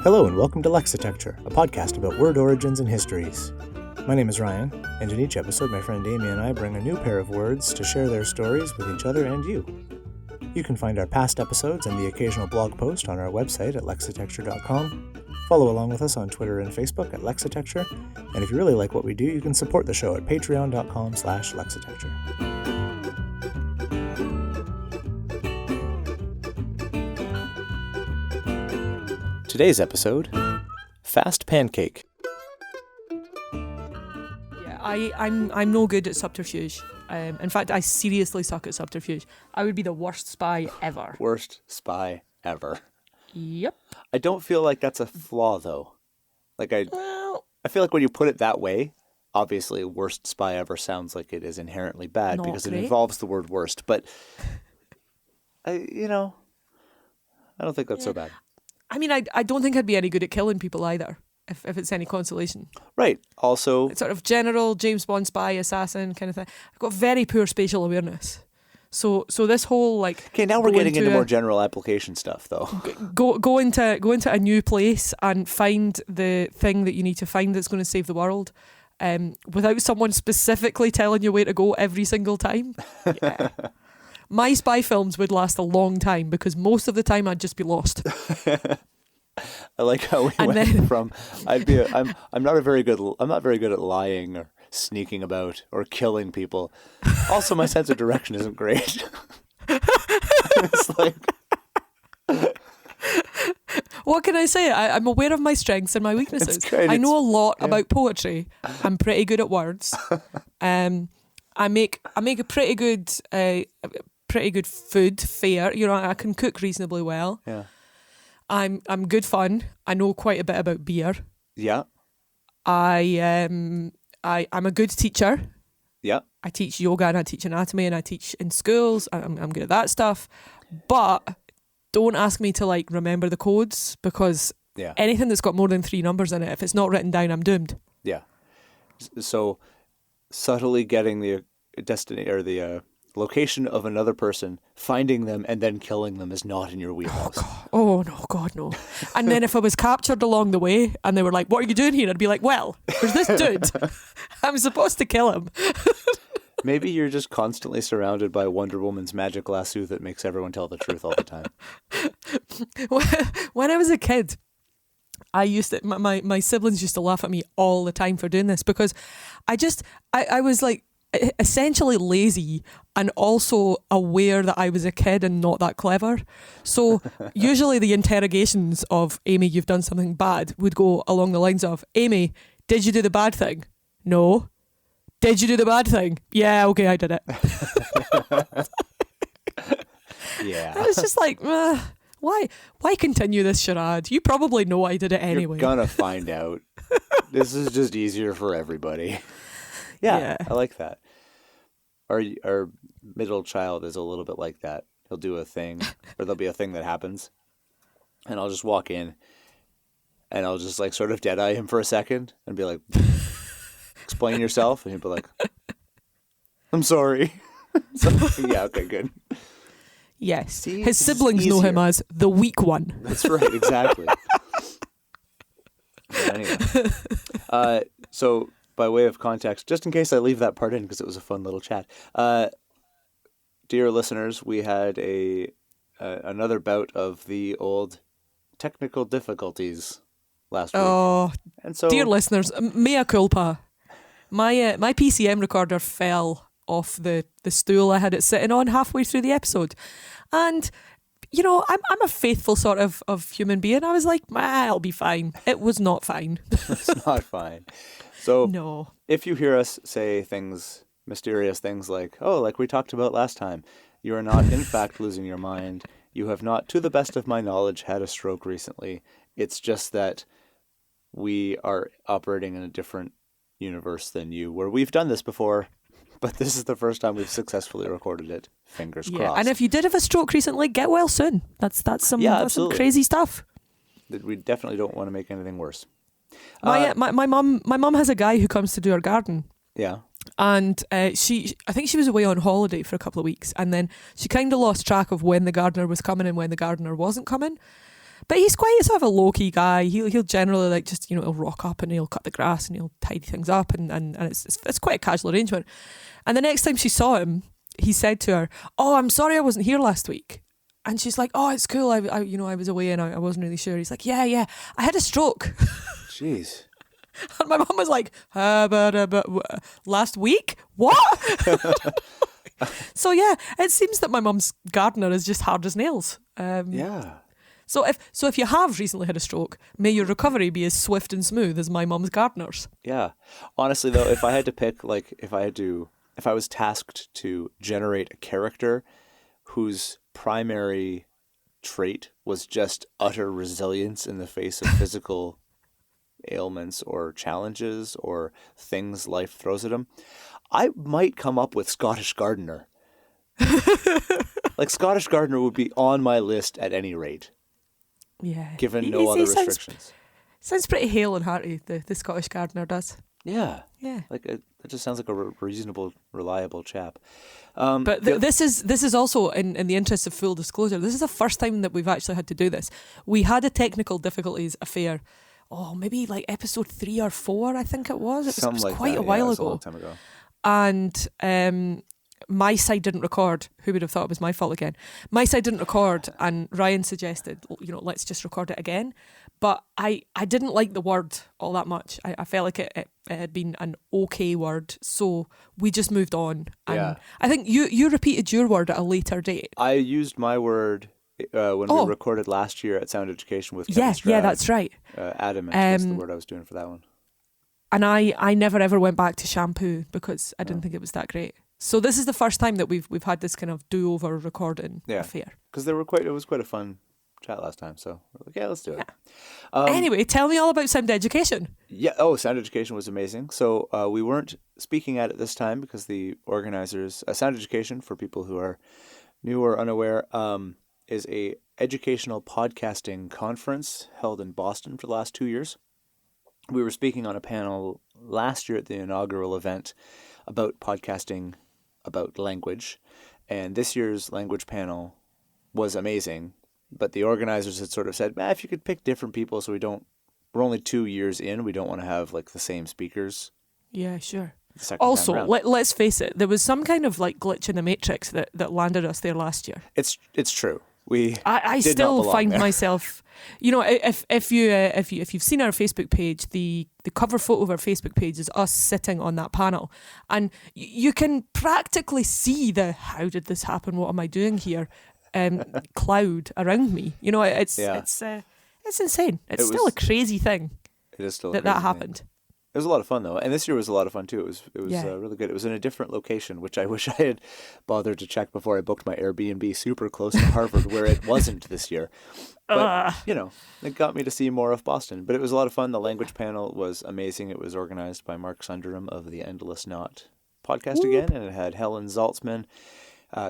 Hello and welcome to Lexitecture, a podcast about word origins and histories. My name is Ryan, and in each episode my friend Amy and I bring a new pair of words to share their stories with each other and you. You can find our past episodes and the occasional blog post on our website at lexitecture.com. Follow along with us on Twitter and Facebook at Lexitecture, and if you really like what we do, you can support the show at patreon.com/lexitecture. Today's episode, Fast Pancake. Yeah, I'm no good at subterfuge. In fact, I seriously suck at subterfuge. I would be the worst spy ever. Worst spy ever. Yep. I don't feel like that's a flaw, though. I feel like when you put it that way, obviously worst spy ever sounds like it is inherently bad because it involves the word worst. But, I don't think that's so bad. I mean, I don't think I'd be any good at killing people either, if it's any consolation. Right. Also, It's sort of general James Bond spy, assassin kind of thing. I've got very poor spatial awareness. So this whole okay, now we're getting into more general application stuff, though. Go into a new place and find the thing that you need to find that's going to save the world, without someone specifically telling you where to go every single time. Yeah. My spy films would last a long time because most of the time I'd just be lost. I like how we went from I'm not very good at lying or sneaking about or killing people. Also, my sense of direction isn't great. It's like, what can I say? I'm aware of my strengths and my weaknesses. I know a lot about poetry. I'm pretty good at words. I make a pretty good food fare. I can cook reasonably well. Yeah. I'm good fun. I know quite a bit about beer. Yeah. I'm a good teacher. Yeah. I teach yoga and I teach anatomy and I teach in schools. I'm good at that stuff. But don't ask me to remember the codes because anything that's got more than 3 numbers in it, if it's not written down, I'm doomed. Yeah. So subtly getting the destiny or the location of another person, finding them and then killing them is not in your wheelhouse. Oh no, God no. And then if I was captured along the way and they were like, "What are you doing here?" I'd be like, "Well, there's this dude. I'm supposed to kill him." Maybe you're just constantly surrounded by Wonder Woman's magic lasso that makes everyone tell the truth all the time. When I was a kid, I used to, my siblings used to laugh at me all the time for doing this because I was essentially lazy and also aware that I was a kid and not that clever. So usually the interrogations of "Amy, you've done something bad" would go along the lines of, "Amy, did you do the bad thing?" "No." "Did you do the bad thing?" "Yeah, okay, I did it." Yeah. I was just like, why continue this charade? You probably know I did it anyway. You're gonna find out. This is just easier for everybody. Yeah, I like that. Our middle child is a little bit like that. He'll do a thing, or there'll be a thing that happens, and I'll just walk in, and I'll just sort of dead-eye him for a second, and be like, "Explain yourself," and he'll be like, "I'm sorry." So, yeah, okay, good. Yes, See, his siblings know him as the weak one. That's right, exactly. But anyway, so by way of context, just in case I leave that part in because it was a fun little chat, dear listeners, we had another bout of the old technical difficulties last week. Oh, and so, dear listeners, mea culpa. My PCM recorder fell off the stool I had it sitting on halfway through the episode, and I'm a faithful sort of human being. I was like, I'll be fine. It was not fine. It's not fine. So no. If you hear us say mysterious things like we talked about last time, you are not in fact losing your mind. You have not, to the best of my knowledge, had a stroke recently. It's just that we are operating in a different universe than you, where we've done this before, but this is the first time we've successfly recorded it. Fingers crossed. And if you did have a stroke recently, get well soon. That's some crazy stuff. We definitely don't want to make anything worse. My mum has a guy who comes to do our garden. Yeah. And I think she was away on holiday for a couple of weeks, and then she kind of lost track of when the gardener was coming and when the gardener wasn't coming. But he's quite sort of a low-key guy. He'll generally like just, he'll rock up and he'll cut the grass and he'll tidy things up, and it's quite a casual arrangement. And the next time she saw him, he said to her, "Oh, I'm sorry I wasn't here last week." And she's like, "Oh, it's cool. I was away and I wasn't really sure." He's like, "Yeah, I had a stroke." Jeez. And my mum was like, "Last week? What?" So yeah, it seems that my mum's gardener is just hard as nails. Yeah. So if you have recently had a stroke, may your recovery be as swift and smooth as my mum's gardener's. Yeah. Honestly, though, if I had to pick, like, if I was tasked to generate a character whose primary trait was just utter resilience in the face of physical ailments or challenges or things life throws at him, I might come up with Scottish Gardener. Like, Scottish Gardener would be on my list at any rate. Yeah. Given no other restrictions. Sounds pretty hale and hearty, the Scottish Gardener does. Yeah. Yeah. Like, it just sounds like a reasonable, reliable chap. But this is also, in the interest of full disclosure, this is the first time that we've actually had to do this. We had a technical difficulties affair, maybe like episode 3 or 4, I think it was. It was like quite a while ago. A long time ago. And my side didn't record. Who would have thought it was my fault again? My side didn't record, and Ryan suggested, let's just record it again. But I didn't like the word all that much. I felt like it had been an okay word, so we just moved on. And yeah. I think you repeated your word at a later date. I used my word when we recorded last year at Sound Education with Kevin Stroud. Yeah, that's right. Adamant was the word I was doing for that one. And I never ever went back to shampoo because I didn't think it was that great. So this is the first time that we've had this kind of do-over recording affair. Because it was quite a fun chat last time, so we're like, yeah, let's do it. Anyway, tell me all about Sound Education. Yeah, Sound Education was amazing. So we weren't speaking at it this time because the organizers, Sound Education, for people who are new or unaware, is a educational podcasting conference held in Boston for the last 2 years. We were speaking on a panel last year at the inaugural event about podcasting, about language, and this year's language panel was amazing. But the organizers had sort of said, if you could pick different people so we're only 2 years in, we don't want to have like the same speakers. Yeah, sure. Also, let's face it, there was some kind of like glitch in the matrix that landed us there last year. It's true. I still find myself, if you've seen our Facebook page, the cover photo of our Facebook page is us sitting on that panel, and you can practically see the "how did this happen? What am I doing here?" Cloud around me. It's insane. It's still a crazy thing. It is still that happened. It was a lot of fun though, and this year was a lot of fun too. It was really good. It was in a different location, which I wish I had bothered to check before I booked my Airbnb super close to Harvard, where it wasn't this year. But it got me to see more of Boston. But it was a lot of fun. The language panel was amazing. It was organized by Mark Sundaram of the Endless Knot podcast again, and it had Helen Zaltzman,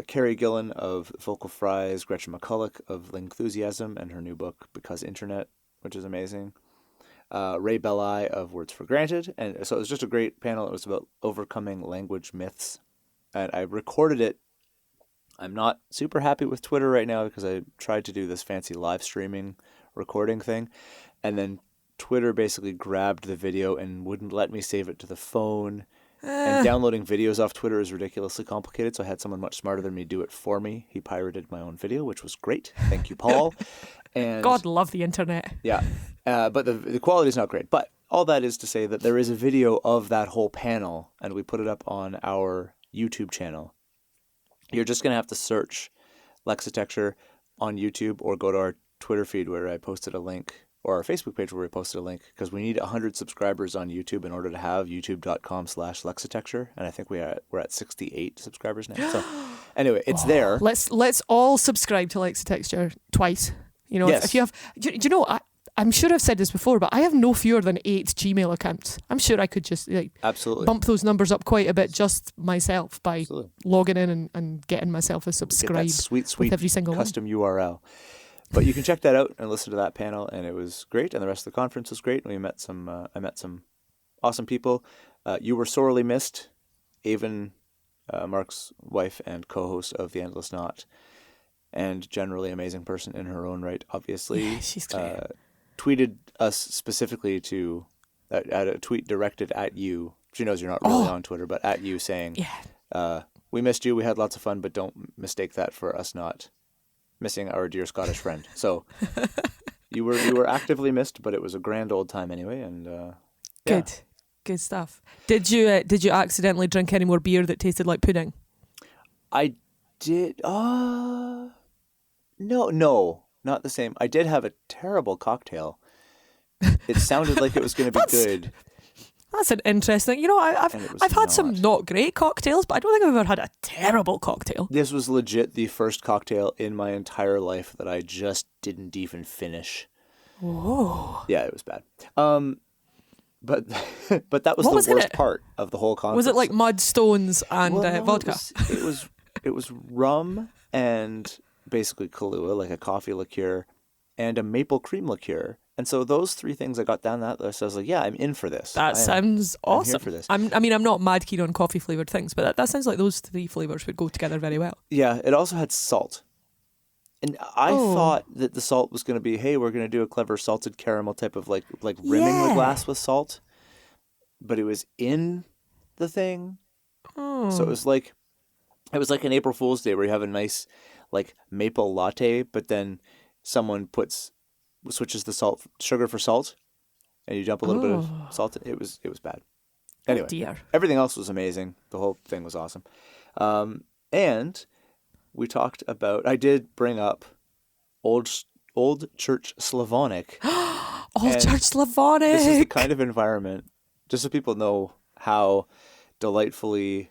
Carrie Gillon of Vocal Fries, Gretchen McCulloch of Lingthusiasm, and her new book Because Internet, which is amazing. Ray Belli of Words for Granted. And so it was just a great panel. It was about overcoming language myths. And I recorded it. I'm not super happy with Twitter right now because I tried to do this fancy live streaming recording thing. And then Twitter basically grabbed the video and wouldn't let me save it to the phone. And downloading videos off Twitter is ridiculously complicated, so I had someone much smarter than me do it for me. He pirated my own video, which was great. Thank you, Paul. And God love the internet. Yeah, but the quality is not great. But all that is to say that there is a video of that whole panel, and we put it up on our YouTube channel. You're just going to have to search Lexitecture on YouTube or go to our Twitter feed where I posted a link, or our Facebook page where we posted a link, because we need 100 subscribers on YouTube in order to have youtube.com/Lexitecture, and I think we're at 68 subscribers now. So anyway, it's there. Let's all subscribe to Lexitecture twice. Yes. If you have, do you know, I'm sure I've said this before, but I have no fewer than 8 Gmail accounts. I'm sure I could just absolutely bump those numbers up quite a bit just myself by logging in and getting myself a subscribe. Get that sweet with every single custom one. URL. But you can check that out and listen to that panel, and it was great, and the rest of the conference was great. And I met some awesome people. You were sorely missed, Avon, Mark's wife and co-host of The Endless Knot, and generally amazing person in her own right, obviously. Yeah, she's great. Tweeted us specifically to at a tweet directed at you. She knows you're not really on Twitter, but at you, saying, we missed you, we had lots of fun, but don't mistake that for us not missing our dear Scottish friend. So you were actively missed, but it was a grand old time anyway, and Good stuff. Did you accidentally drink any more beer that tasted like pudding? I did. No, not the same. I did have a terrible cocktail. It sounded like it was going to be good. That's an interesting. I've had some not great cocktails, but I don't think I've ever had a terrible cocktail. This was legit the first cocktail in my entire life that I just didn't even finish. Whoa. Yeah, it was bad. But that was the worst part of the whole conference. Was it like mud, stones, and vodka? It was rum and basically Kahlua, like a coffee liqueur, and a maple cream liqueur. And so those three things I got down that list. I was like, yeah, I'm in for this. That sounds awesome. I'm here for this. I'm not mad keen on coffee flavoured things, but that sounds like those three flavours would go together very well. Yeah, it also had salt. And I thought that the salt was going to be, hey, we're going to do a clever salted caramel type of like rimming the glass with salt. But it was in the thing. Oh. So it was like an April Fool's Day where you have a nice like maple latte, but then someone switches the sugar for salt, and you dump a little bit of salt. It was bad. Anyway, everything else was amazing. The whole thing was awesome. And we talked about, I did bring up Old Church Slavonic. Old Church Slavonic! This is the kind of environment, just so people know how delightfully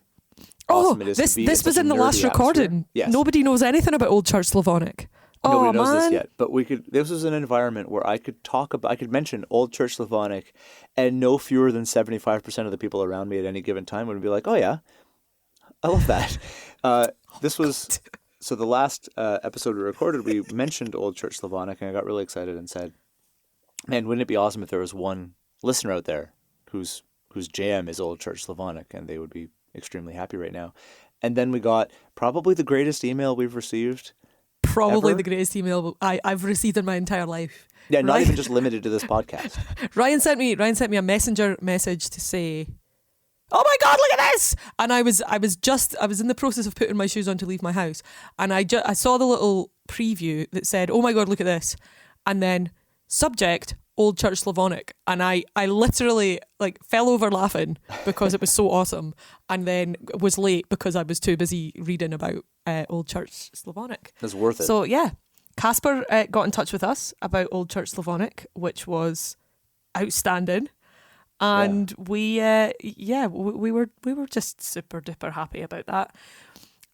awesome it is to be this was in the last recording. Yes. Nobody knows anything about Old Church Slavonic. Nobody knows this yet, but this was an environment where I could mention Old Church Slavonic, and no fewer than 75% of the people around me at any given time would be like, oh yeah, I love that. So the last episode we recorded, we mentioned Old Church Slavonic, and I got really excited and said, man, wouldn't it be awesome if there was one listener out there whose jam is Old Church Slavonic, and they would be extremely happy right now. And then we got probably the greatest email we've received. Probably ever. The greatest email I've received in my entire life. Yeah, not even just limited to this podcast. Ryan sent me a messenger message to say, oh my God, look at this! And I was in the process of putting my shoes on to leave my house, and I saw the little preview that said, oh my God, look at this, and then subject Old Church Slavonic, and I literally like fell over laughing because it was so awesome, and then was late because I was too busy reading about Old Church Slavonic. It's worth it. So yeah, Casper got in touch with us about Old Church Slavonic, which was outstanding, and we were just super duper happy about that.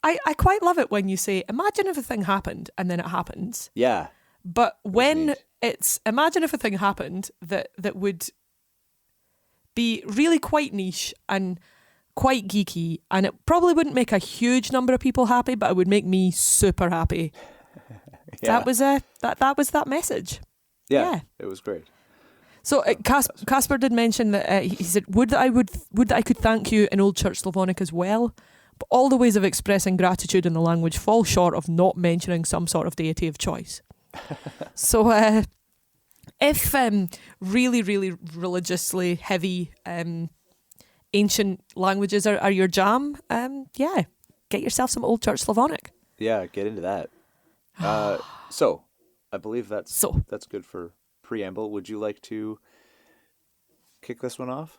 I quite love it when you say, imagine if a thing happened and then it happens. Yeah. But when it's, imagine if a thing happened that would be really quite niche and quite geeky, and it probably wouldn't make a huge number of people happy, but it would make me super happy. Yeah. That was that message. Yeah, it was great. So Casper did mention that he said, would that I could thank you in Old Church Slavonic as well, but all the ways of expressing gratitude in the language fall short of not mentioning some sort of deity of choice. So if really, really religiously heavy ancient languages are your jam, get yourself some Old Church Slavonic. Yeah, get into that. So I believe that's good for preamble. Would you like to kick this one off?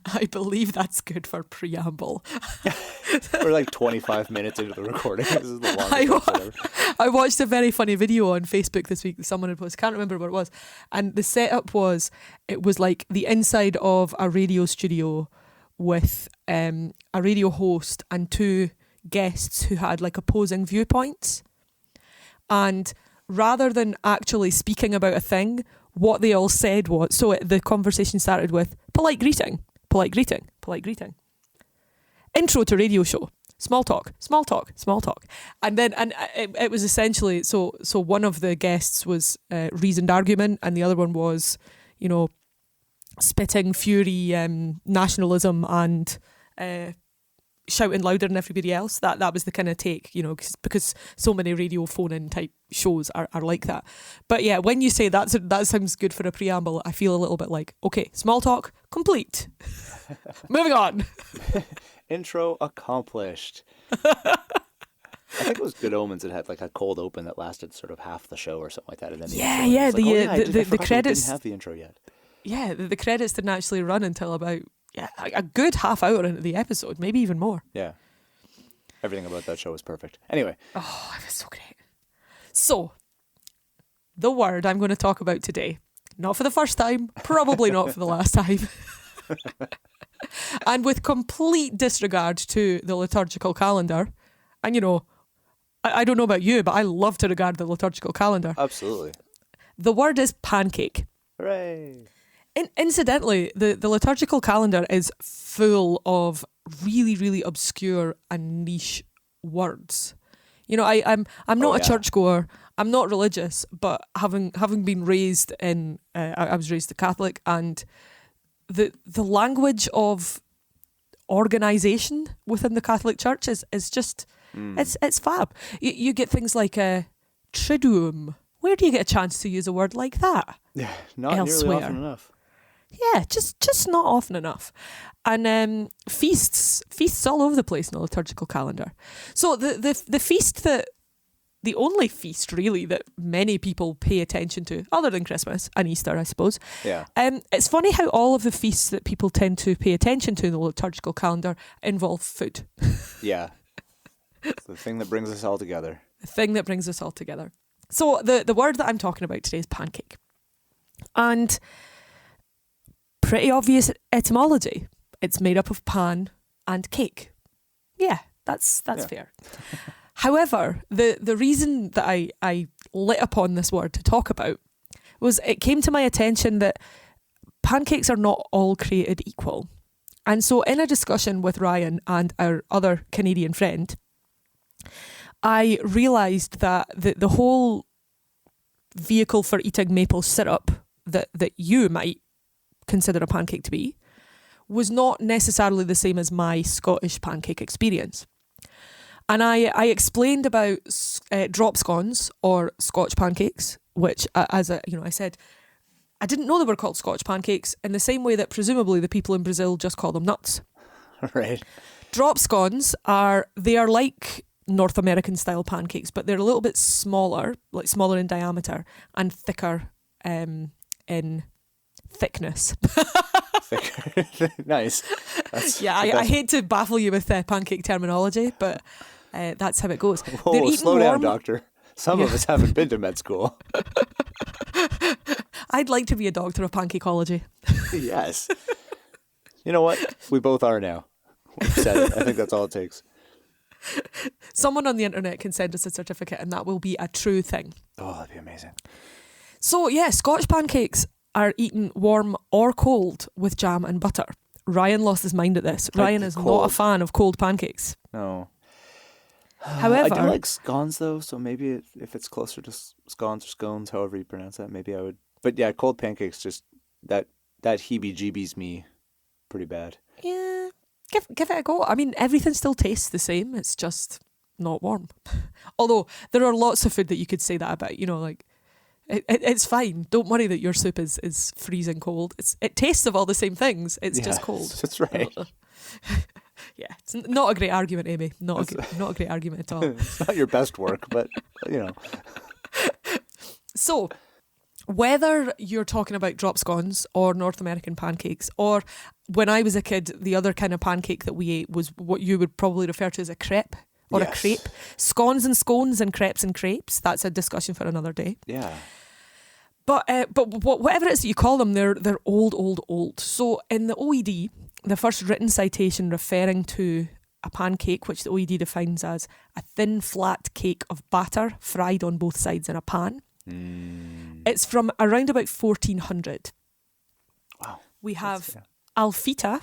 I believe that's good for preamble. We're like 25 minutes into the recording. This is the longest episode ever. I watched a very funny video on Facebook this week that someone had posted. I can't remember what it was. And the setup was, it was like the inside of a radio studio with a radio host and two guests who had like opposing viewpoints. And rather than actually speaking about a thing, what they all said was, so the conversation started with polite greeting. Intro to radio show. Small talk. And then it was essentially, so one of the guests was reasoned argument, and the other one was, spitting fury, nationalism and shouting louder than everybody else. That was the kind of take, because so many radio phone-in type shows are like that. But yeah, when you say that sounds good for a preamble, I feel a little bit like, okay, small talk complete. Moving on. Intro accomplished. I think it was Good Omens that had like a cold open that lasted sort of half the show or something like that. And then the credits didn't have the intro yet. Yeah, the credits didn't actually run until about a good half hour into the episode, maybe even more. Yeah. Everything about that show was perfect. Anyway. Oh, it was so great. So, the word I'm going to talk about today, not for the first time, probably not for the last time, and with complete disregard to the liturgical calendar, and I don't know about you, but I love to regard the liturgical calendar. Absolutely. The word is pancake. Hooray. Incidentally, the liturgical calendar is full of really, really obscure and niche words. I'm not a churchgoer. I'm not religious, but having been raised in, I was raised a Catholic, and the language of organisation within the Catholic Church is just it's fab. You get things like a triduum. Where do you get a chance to use a word like that? Yeah, not elsewhere? Nearly often enough. Yeah, just not often enough. And feasts all over the place in the liturgical calendar. So the feast the only feast really that many people pay attention to, other than Christmas and Easter, I suppose. Yeah. It's funny how all of the feasts that people tend to pay attention to in the liturgical calendar involve food. Yeah. It's the thing that brings us all together. The thing that brings us all together. So the word that I'm talking about today is pancake. And pretty obvious etymology. It's made up of pan and cake. Yeah, that's fair. However, the reason that I lit upon this word to talk about was it came to my attention that pancakes are not all created equal. And so in a discussion with Ryan and our other Canadian friend, I realised that the whole vehicle for eating maple syrup that you might consider a pancake to be was not necessarily the same as my Scottish pancake experience. And I explained about drop scones or Scotch pancakes, which, I said, I didn't know they were called Scotch pancakes in the same way that presumably the people in Brazil just call them nuts. Right. Drop scones are like North American style pancakes, but they're a little bit smaller, like smaller in diameter and thicker in thickness. Nice. I hate to baffle you with pancake terminology, but that's how it goes. Whoa, slow down, doctor. Some of us haven't been to med school. I'd like to be a doctor of pancakeology. Yes. You know what? We both are now. We've said it. I think that's all it takes. Someone on the internet can send us a certificate and that will be a true thing. Oh, that'd be amazing. So yeah, Scotch pancakes are eaten warm or cold with jam and butter. Ryan lost his mind at this. Ryan is not a fan of cold pancakes. No. However, I do like scones though, so maybe if it's closer to scones or scones, however you pronounce that, maybe I would. But yeah, cold pancakes, just that heebie-jeebies me pretty bad. Yeah, give it a go. I mean, everything still tastes the same. It's just not warm. Although there are lots of food that you could say that about. Like it's fine. Don't worry that your soup is freezing cold. It tastes of all the same things. It's just cold. That's right. Yeah, it's not a great argument, Amy. Not a great argument at all. It's not your best work, but So, whether you're talking about drop scones or North American pancakes, or when I was a kid, the other kind of pancake that we ate was what you would probably refer to as a crepe or a crepe. Scones and scones and crepes and crepes. That's a discussion for another day. Yeah. But whatever it is that you call them, they're old. So in the OED, the first written citation referring to a pancake, which the OED defines as a thin, flat cake of batter fried on both sides in a pan. It's from around about 1400. Wow. We have Alfita.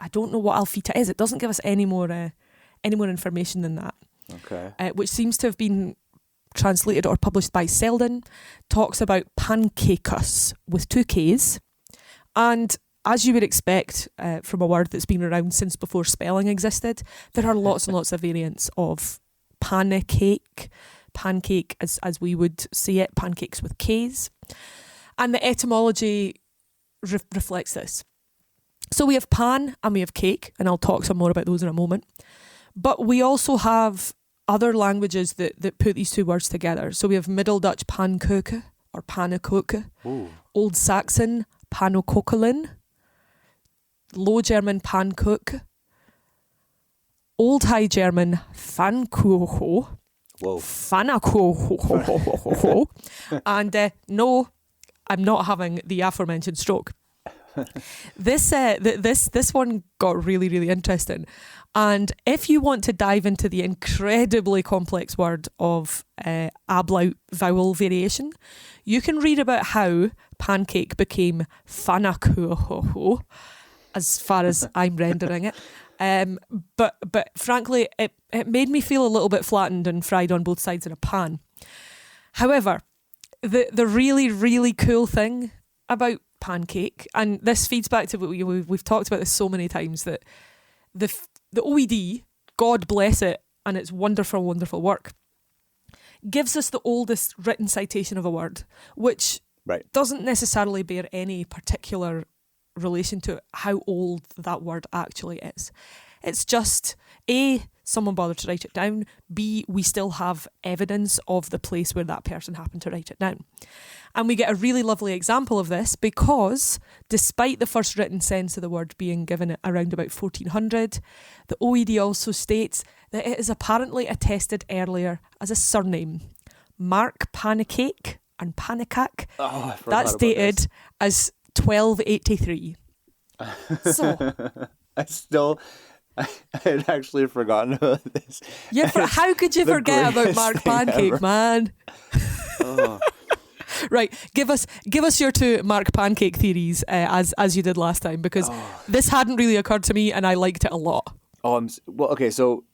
I don't know what Alfita is. It doesn't give us any more information than that. Okay. Which seems to have been translated or published by Selden, talks about pancakes with 2 Ks. And as you would expect from a word that's been around since before spelling existed, there are lots and lots of variants of pancake, as we would say it, pancakes with K's. And the etymology reflects this. So we have pan and we have cake, and I'll talk some more about those in a moment. But we also have other languages that put these two words together. So we have Middle Dutch pankoeken or pannenkoeken, Old Saxon pannenkoekelen, Low German pankoek, Old High German pfannkuchen, pfannkuchen, and no, I'm not having the aforementioned stroke. This one got really, really interesting. And if you want to dive into the incredibly complex word of ablaut vowel variation, you can read about how pancake became pfannkuchen, as far as I'm rendering it. But frankly, it made me feel a little bit flattened and fried on both sides in a pan. However, the really, really cool thing about pancake, and this feeds back to what we've talked about this so many times, that the OED, God bless it, and its wonderful, wonderful work, gives us the oldest written citation of a word, which doesn't necessarily bear any particular relation to how old that word actually is. It's just, A, someone bothered to write it down, B, we still have evidence of the place where that person happened to write it down. And we get a really lovely example of this because, despite the first written sense of the word being given at around about 1400, the OED also states that it is apparently attested earlier as a surname. Mark Pancake and Pancake, that's dated as 1283. So I had actually forgotten about this. Yeah, how could you forget about Mark Pancake, ever. Man? Oh. Right, give us your two Mark Pancake theories as you did last time, because this hadn't really occurred to me and I liked it a lot. Okay. So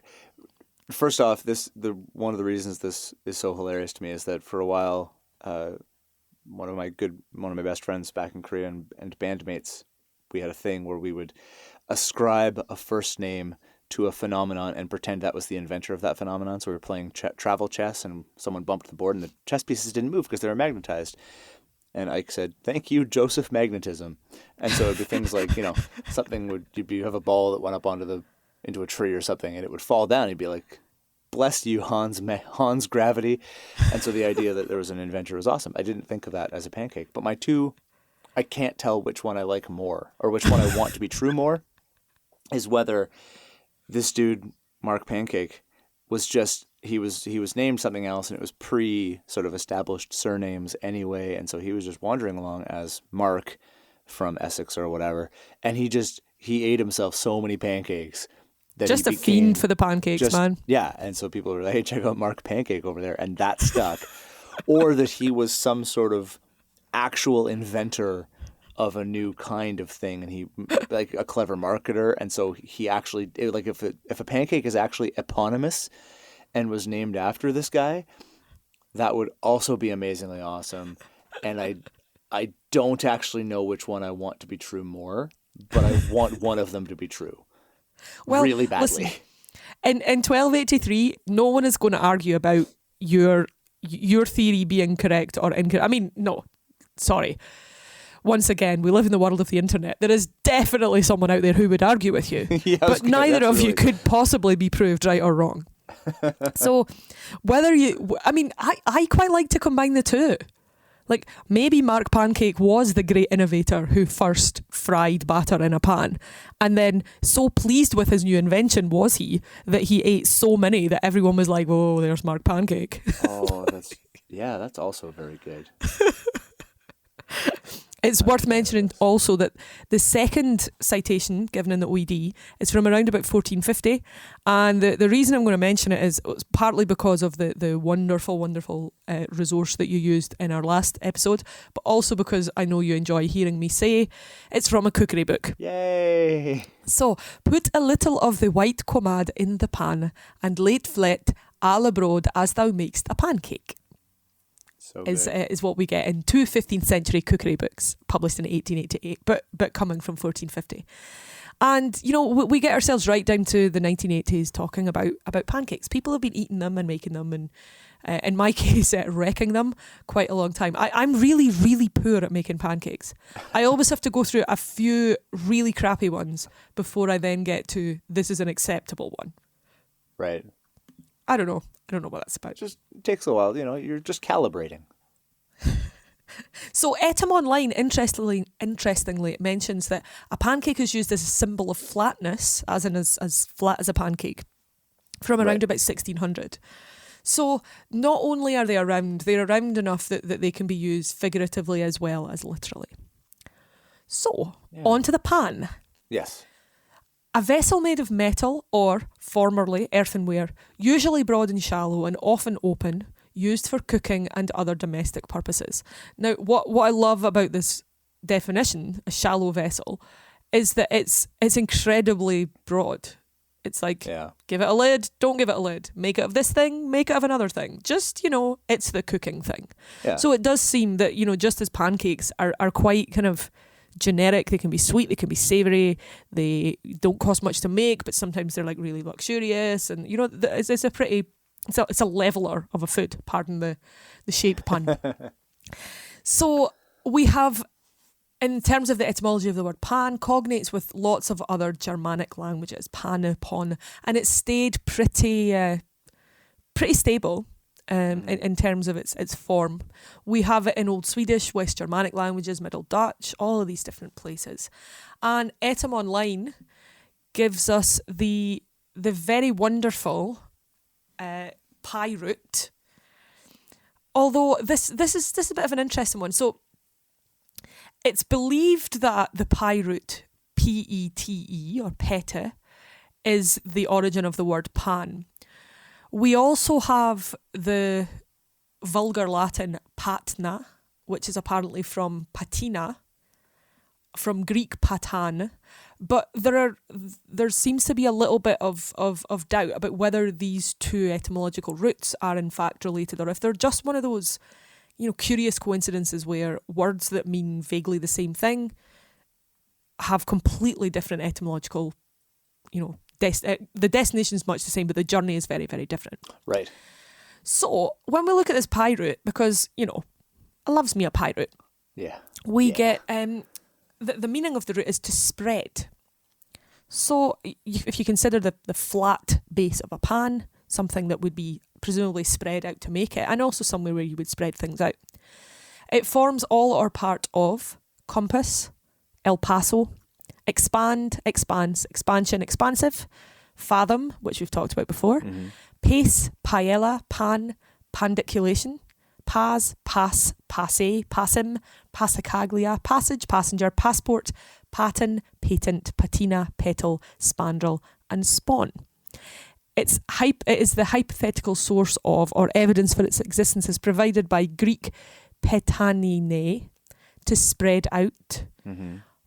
first off, one of the reasons this is so hilarious to me is that for a while, one of my best friends back in Korea and bandmates, we had a thing where we would ascribe a first name to a phenomenon and pretend that was the inventor of that phenomenon. So we were playing travel chess and someone bumped the board and the chess pieces didn't move because they were magnetized. And Ike said, "Thank you, Joseph Magnetism." And so it'd be things like, something you have a ball that went up into a tree or something and it would fall down. He'd be like, "Bless you, Hans Gravity." And so the idea that there was an inventor was awesome. I didn't think of that as a pancake. But my two, I can't tell which one I like more or which one I want to be true more, is whether this dude, Mark Pancake, was just, he was named something else and it was pre sort of established surnames anyway. And so he was just wandering along as Mark from Essex or whatever. And he ate himself so many pancakes. Just a fiend for the pancakes, man. Yeah. And so people were like, "Hey, check out Mark Pancake over there." And that stuck. Or that he was some sort of actual inventor of a new kind of thing, and he like a clever marketer, and so he actually if a pancake is actually eponymous and was named after this guy, that would also be amazingly awesome. And I don't actually know which one I want to be true more, but I want one of them to be true. Well, really badly. Listen, in 1283, no one is going to argue about your theory being correct or incorrect. I mean, no, sorry. Once again, we live in the world of the internet. There is definitely someone out there who would argue with you. Yeah, but neither of you could possibly be proved right or wrong. So I quite like to combine the two. Like, maybe Mark Pancake was the great innovator who first fried batter in a pan, and then so pleased with his new invention was he that he ate so many that everyone was like, "Whoa, there's Mark Pancake." Oh, that's also very good. It's worth mentioning also that the second citation given in the OED is from around about 1450, and the reason I'm going to mention it is it's partly because of the wonderful, wonderful resource that you used in our last episode, but also because I know you enjoy hearing me say it's from a cookery book. Yay! So, put a little of the white comad in the pan, and lay it flat a la broad as thou makest a pancake. is what we get in two 15th century cookery books published in 1888, but coming from 1450. And, we get ourselves right down to the 1980s talking about pancakes. People have been eating them and making them and, in my case, wrecking them quite a long time. I'm really, really poor at making pancakes. I always have to go through a few really crappy ones before I then get to this is an acceptable one. Right. I don't know what that's about. It just takes a while, you're just calibrating. So Etom Online, interestingly, it mentions that a pancake is used as a symbol of flatness, as in as flat as a pancake, from around about 1600. So not only are they around, they're around enough that they can be used figuratively as well as literally. So, on to the pan. Yes. A vessel made of metal or, formerly, earthenware, usually broad and shallow and often open, used for cooking and other domestic purposes. Now, what I love about this definition, a shallow vessel, is that it's incredibly broad. It's like, give it a lid, don't give it a lid. Make it of this thing, make it of another thing. Just, it's the cooking thing. Yeah. So it does seem that, just as pancakes are quite kind of generic, they can be sweet, they can be savoury, they don't cost much to make, but sometimes they're like really luxurious. And, it's a leveler of a food, pardon the shape pun. So we have, in terms of the etymology of the word pan, cognates with lots of other Germanic languages, pan, pon, and it's stayed pretty stable in terms of its form. We have it in Old Swedish, West Germanic languages, Middle Dutch, all of these different places. And Etom Online gives us the very wonderful pie root. Although this is a bit of an interesting one. So it's believed that the pie root, P-E-T-E or pete, is the origin of the word pan. We also have the vulgar Latin patna, which is apparently from patina, from Greek patan, but there seems to be a little bit of doubt about whether these two etymological roots are in fact related, or if they're just one of those, curious coincidences where words that mean vaguely the same thing have completely different etymological, the destination is much the same, but the journey is very, very different. Right. So when we look at this pie root, because, loves me a pie root. Yeah. We get... The meaning of the root is to spread. So if you consider the flat base of a pan, something that would be presumably spread out to make it, and also somewhere where you would spread things out, it forms all or part of compass, El Paso, expand, expanse, expansion, expansive, fathom, which we've talked about before, pace, paella, pan, pandiculation, pas, pass, passe, passim, passacaglia, passage, passenger, passport, paten, patent, patina, petal, spandrel, and spawn. It is the hypothetical source of, or evidence for its existence is provided by Greek petanine, to spread out,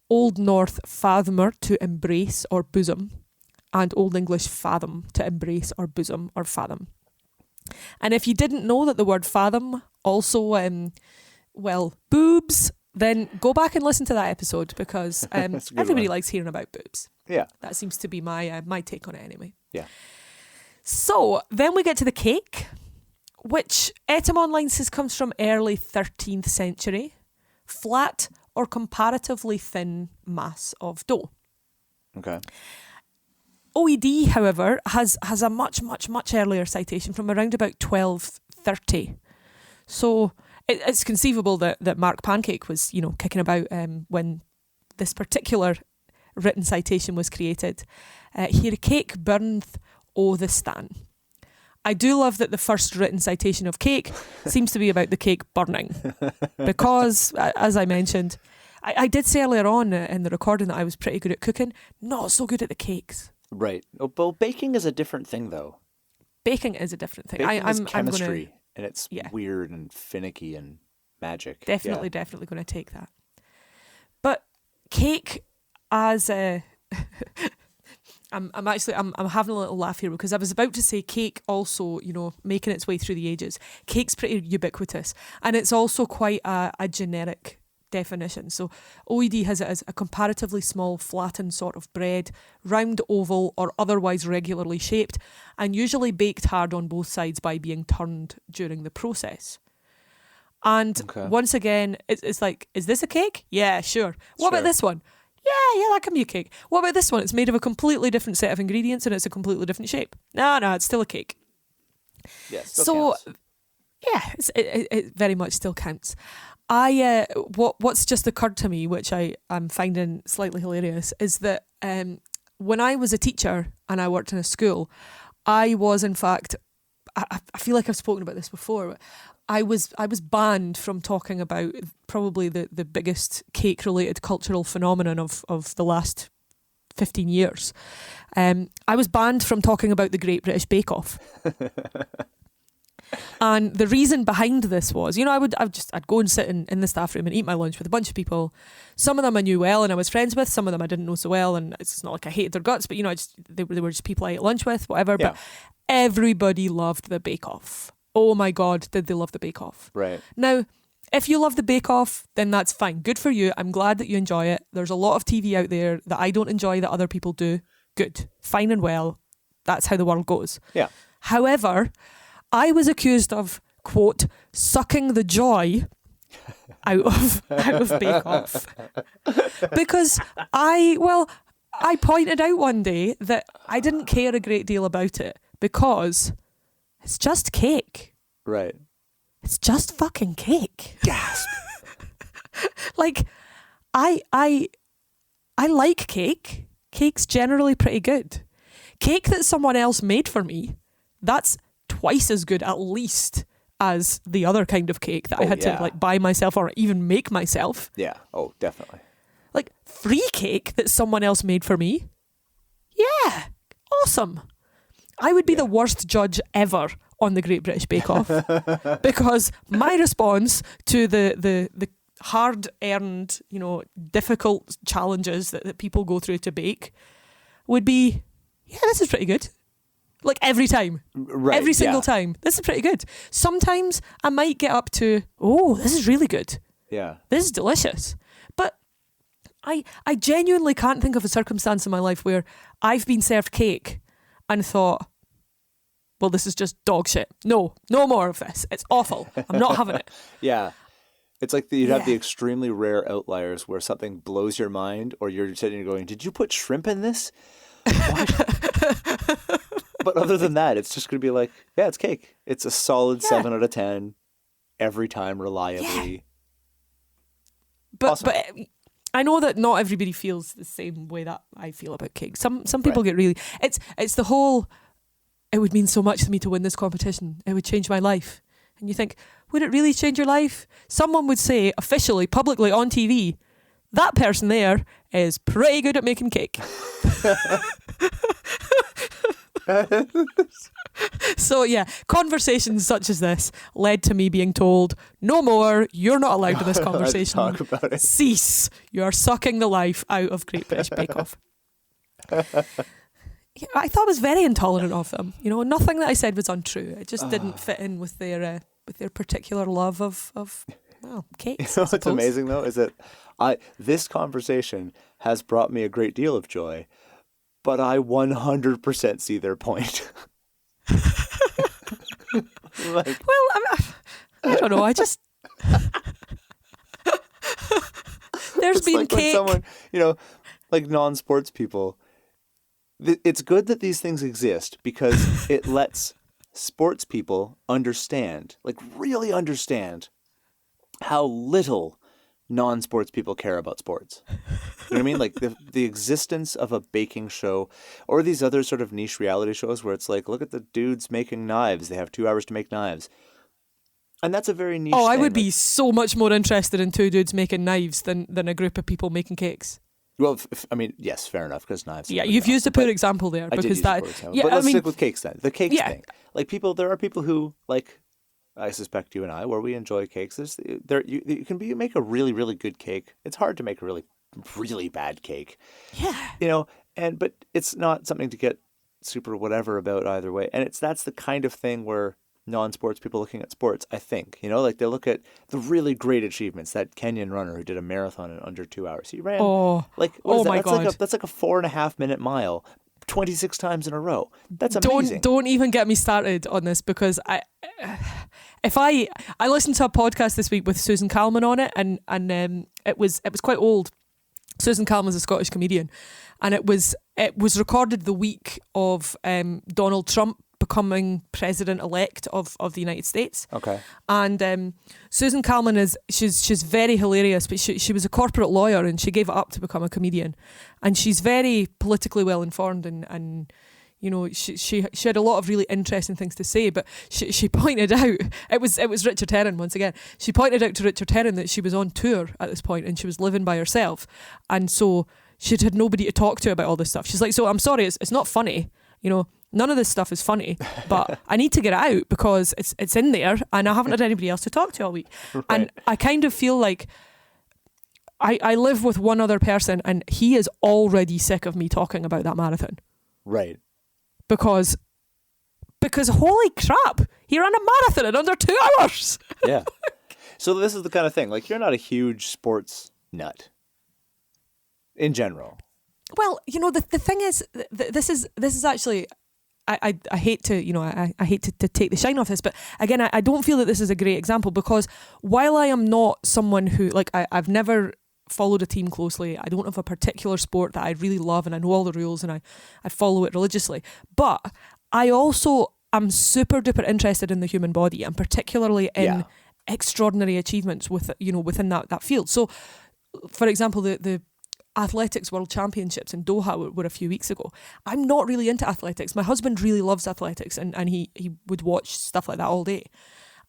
Old North fathomer, to embrace or bosom, and Old English fathom, to embrace or bosom or fathom. And if you didn't know that the word fathom also, boobs, then go back and listen to that episode, because everybody likes hearing about boobs. Yeah. That seems to be my take on it anyway. Yeah. So then we get to the cake, which Etom Online says comes from early 13th century. Flat or comparatively thin mass of dough. Okay. OED, however, has a much, much, much earlier citation from around about 1230. So it's conceivable that Mark Pancake was, kicking about when this particular written citation was created. Here cake burneth o the stan. I do love that the first written citation of cake seems to be about the cake burning, because, as I mentioned, I did say earlier on in the recording that I was pretty good at cooking, not so good at the cakes. Right. Well, baking is a different thing, though. Baking is a different thing. Baking is chemistry, and it's weird and finicky and magic. Definitely going to take that. But cake as a... I'm having a little laugh here because I was about to say cake also, making its way through the ages. Cake's pretty ubiquitous, and it's also quite a generic definition. So OED has it as a comparatively small, flattened sort of bread, round, oval, or otherwise regularly shaped, and usually baked hard on both sides by being turned during the process. And once again, it's like, is this a cake? Yeah, sure. What about this one? Yeah, that can be a cake. What about this one? It's made of a completely different set of ingredients and it's a completely different shape. No, it's still a cake. Yes. So, yeah, it very much still counts. What's just occurred to me, which I'm finding slightly hilarious, is that when I was a teacher and I worked in a school, I was in fact, I feel like I've spoken about this before, but I was banned from talking about probably the biggest cake-related cultural phenomenon of the last 15 years. I was banned from talking about the Great British Bake Off. And the reason behind this was, I'd go and sit in the staff room and eat my lunch with a bunch of people. Some of them I knew well and I was friends with. Some of them I didn't know so well, and it's not like I hated their guts, but they were just people I ate lunch with, whatever. Yeah. But everybody loved the Bake Off. Oh my God, did they love the Bake Off? Right. Now, if you love the Bake Off, then that's fine. Good for you. I'm glad that you enjoy it. There's a lot of TV out there that I don't enjoy that other people do. Good. Fine and well. That's how the world goes. Yeah. However, I was accused of, quote, sucking the joy out of Bake Off. Because I pointed out one day that I didn't care a great deal about it because it's just cake. Right. It's just fucking cake. Gasp. Like, I like cake. Cake's generally pretty good. Cake that someone else made for me, that's twice as good at least as the other kind of cake that I had to buy myself or even make myself. Yeah. Oh, definitely. Like free cake that someone else made for me. Yeah. Awesome. I would be the worst judge ever on the Great British Bake Off because my response to the hard-earned, difficult challenges that people go through to bake would be, yeah, this is pretty good. Like every time. Right, every single time. This is pretty good. Sometimes I might get up to, oh, this is really good. Yeah. This is delicious. But I genuinely can't think of a circumstance in my life where I've been served cake and thought, well, this is just dog shit. No more of this. It's awful. I'm not having it. Yeah. It's like you'd have the extremely rare outliers where something blows your mind or you're sitting there going, did you put shrimp in this? But other than that, it's just going to be like, yeah, it's cake. It's a solid 7 out of 10 every time, reliably. Yeah. Awesome. But I know that not everybody feels the same way that I feel about cake. Some people get really... It's the whole, it would mean so much to me to win this competition. It would change my life. And you think, would it really change your life? Someone would say, officially, publicly, on TV, that person there is pretty good at making cake. So yeah, conversations such as this led to me being told, no more, you're not allowed in this conversation. Talk about it. Cease. You are sucking the life out of Great British Bake Off. I thought it was very intolerant of them. Nothing that I said was untrue. It just didn't fit in with their particular love of cakes. What's amazing though is that this conversation has brought me a great deal of joy, but I 100% see their point. I don't know. I just there's it's been like cake. When someone, like non-sports people, it's good that these things exist because it lets sports people understand, like really understand, how little non-sports people care about sports. You know what I mean? Like the existence of a baking show or these other sort of niche reality shows where it's like, look at the dudes making knives. They have 2 hours to make knives. And that's a very niche thing. I would be so much more interested in 2 dudes making knives than a group of people making cakes. Well, yes, fair enough, because knives. Yeah, you've used a poor example there. Because that. Yeah, but let's stick with cakes then. The cakes thing. Like there are people who, like, I suspect you and I, where we enjoy cakes. You make a really, really good cake. It's hard to make a really, really bad cake. Yeah. But it's not something to get super whatever about either way. And that's the kind of thing where non-sports people looking at sports, I think, like they look at the really great achievements. That Kenyan runner who did a marathon in under 2 hours. He ran what is that? My God. That's like a 4.5 minute mile, 26 times in a row. That's amazing. Don't even get me started on this, because I listened to a podcast this week with Susan Calman on it, and it was quite old. Susan Calman's a Scottish comedian, and it was recorded the week of Donald Trump becoming president-elect of the United States. Okay. And Susan Calman she's very hilarious, but she was a corporate lawyer and she gave it up to become a comedian. And she's very politically well informed and she had a lot of really interesting things to say. But she pointed out it was Richard Herring once again. She pointed out to Richard Herring that she was on tour at this point and she was living by herself, and so she'd had nobody to talk to about all this stuff. She's like, so I'm sorry, it's not funny, none of this stuff is funny, but I need to get it out because it's in there and I haven't had anybody else to talk to all week. Right. And I kind of feel like I live with one other person and he is already sick of me talking about that marathon. Right. Because holy crap, he ran a marathon in under 2 hours. Yeah. So this is the kind of thing, like, you're not a huge sports nut in general. Well, the thing is, this is actually, I hate to, I hate to take the shine off this, but again, I don't feel that this is a great example, because while I am not someone who, like, I've never followed a team closely, I don't have a particular sport that I really love and I know all the rules and I follow it religiously, but I also am super duper interested in the human body and particularly in extraordinary achievements within that field. So, for example, the Athletics World Championships in Doha were a few weeks ago. I'm not really into athletics. My husband really loves athletics and he would watch stuff like that all day.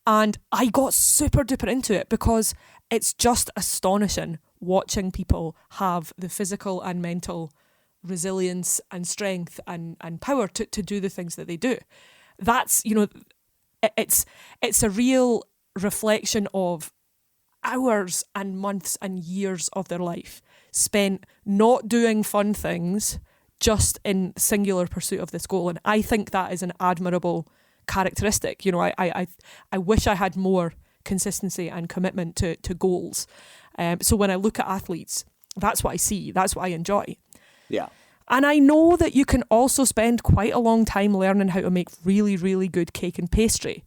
And I got super duper into it because it's just astonishing watching people have the physical and mental resilience and strength and power to do the things that they do. That's, it's a real reflection of hours and months and years of their life spent not doing fun things, just in singular pursuit of this goal. And I think that is an admirable characteristic. I wish I had more consistency and commitment to goals. So when I look at athletes, that's what I see. That's what I enjoy. Yeah. And I know that you can also spend quite a long time learning how to make really, really good cake and pastry.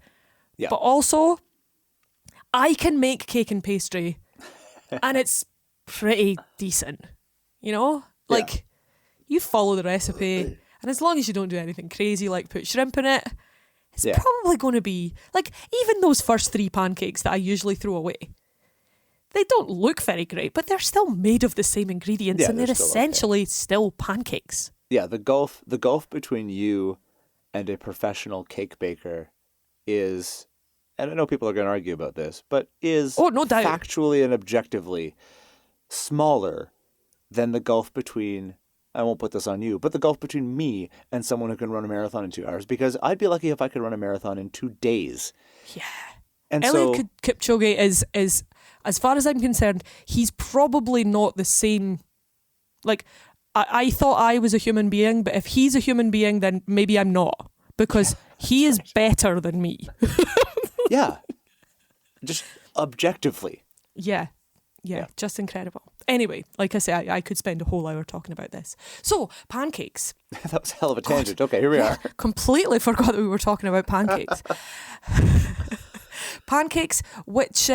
Yeah. But also, I can make cake and pastry and it's pretty decent, Like, you follow the recipe and as long as you don't do anything crazy like put shrimp in it, it's probably going to be, like, even those first 3 pancakes that I usually throw away, they don't look very great, but they're still made of the same ingredients and they're essentially still pancakes. Yeah, the gulf between you and a professional cake baker is, and I know people are going to argue about this, but is no doubt, factually and objectively smaller than the gulf between, I won't put this on you, but the gulf between me and someone who can run a marathon in 2 hours, because I'd be lucky if I could run a marathon in 2 days. Yeah. And Eliud Kipchoge is, as far as I'm concerned, he's probably not the same. Like, I thought I was a human being, but if he's a human being, then maybe I'm not, because he is better than me. Yeah. Just objectively. Yeah, just incredible. Anyway, like I say, I could spend a whole hour talking about this. So, pancakes. That was a hell of a tangent. God. Okay, here we are. Completely forgot that we were talking about pancakes. Pancakes, which,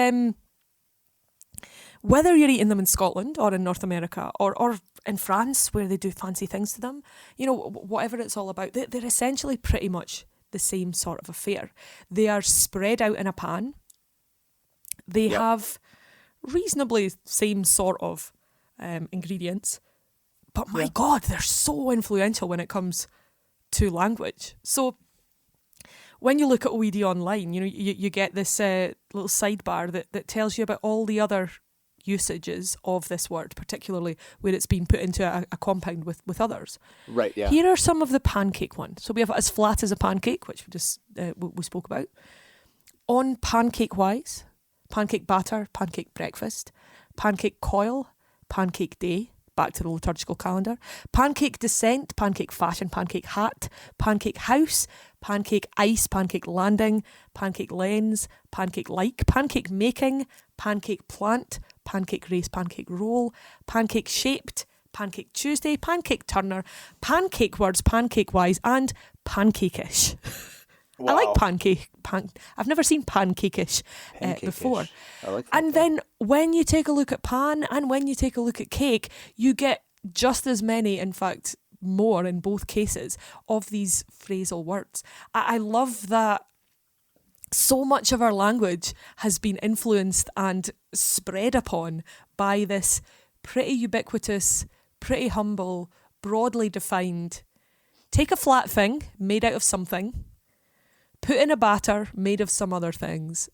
whether you're eating them in Scotland or in North America or in France where they do fancy things to them, whatever it's all about, they're essentially pretty much the same sort of affair. They are spread out in a pan. They have reasonably same sort of ingredients, but my God, they're so influential when it comes to language. So when you look at OED online, you get this little sidebar that tells you about all the other usages of this word, particularly where it's been put into a compound with others. Right, yeah. Here are some of the pancake ones. So we have as flat as a pancake, which we just we spoke about. On pancake wise, pancake batter, pancake breakfast, pancake coil, pancake day, back to the liturgical calendar. Pancake descent, pancake fashion, pancake hat, pancake house, pancake ice, pancake landing, pancake lens, pancake like, pancake making, pancake plant, pancake race, pancake roll, pancake shaped, Pancake Tuesday, Pancake Turner, Pancake Words, Pancake Wise, and Pancake-ish. Wow. I like pancake. I've never seen pancake-ish before. I like that. And then when you take a look at pan and when you take a look at cake, you get just as many, in fact, more in both cases, of these phrasal words. I love that so much of our language has been influenced and spread upon by this pretty ubiquitous, pretty humble, broadly defined, take a flat thing made out of something, put in a batter made of some other things,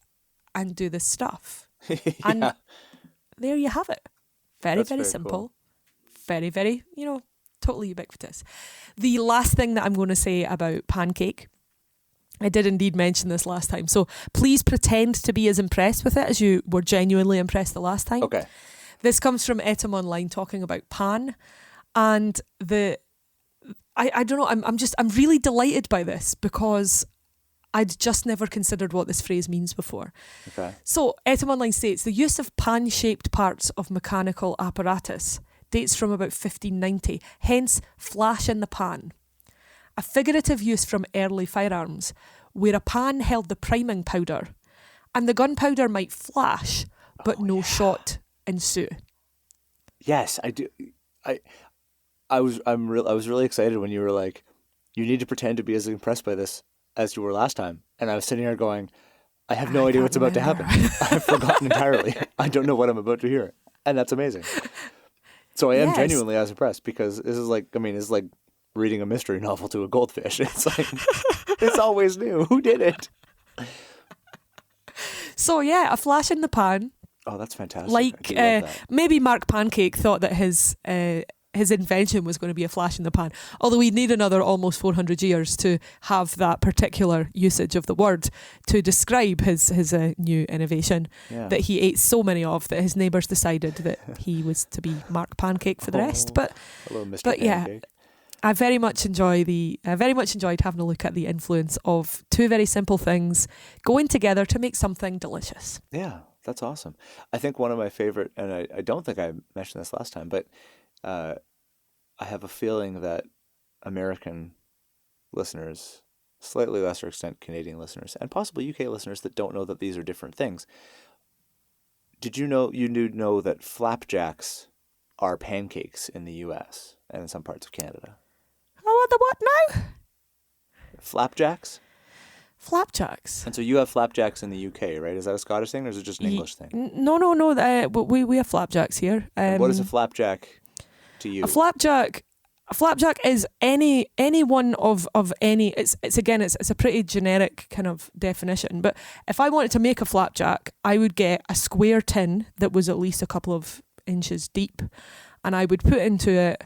and do this stuff. Yeah. And there you have it. Very, very That's simple. cool. Very, very, totally ubiquitous. The last thing that I'm going to say about pancake, I did indeed mention this last time, so please pretend to be as impressed with it as you were genuinely impressed the last time. Okay. This comes from Etom Online talking about pan, and I don't know, I'm really delighted by this because I'd just never considered what this phrase means before. Okay. So Etom Online states the use of pan-shaped parts of mechanical apparatus dates from about 1590, hence flash in the pan. A figurative use from early firearms, where a pan held the priming powder, and the gunpowder might flash, but no shot ensue. Yes, I do. I was really excited when you were like, you need to pretend to be as impressed by this as you were last time, and I was sitting here going, I have no idea what's about to happen. I've forgotten entirely. I don't know what I'm about to hear, and that's amazing. So I am genuinely as impressed because this is like, it's like reading a mystery novel to a goldfish. It's like, it's always new. Who did it? So yeah, a flash in the pan. Oh, that's fantastic. Like maybe Mark Pancake thought that his invention was going to be a flash in the pan. Although we'd need another almost 400 years to have that particular usage of the word to describe his new innovation that he ate so many of that his neighbours decided that he was to be Mark Pancake for the rest. But hello, Mr. But Pancake. I very much enjoyed having a look at the influence of two very simple things going together to make something delicious. Yeah, that's awesome. I think one of my favorite, and I don't think I mentioned this last time, but I have a feeling that American listeners, slightly lesser extent Canadian listeners, and possibly UK listeners that don't know that these are different things. Did you know that flapjacks are pancakes in the US and in some parts of Canada? Oh, the what now? Flapjacks? Flapjacks. And so you have flapjacks in the UK, right? Is that a Scottish thing or is it just an English thing? No. We have flapjacks here. What is a flapjack to you? A flapjack is any one of any. It's a pretty generic kind of definition. But if I wanted to make a flapjack, I would get a square tin that was at least a couple of inches deep, and I would put into it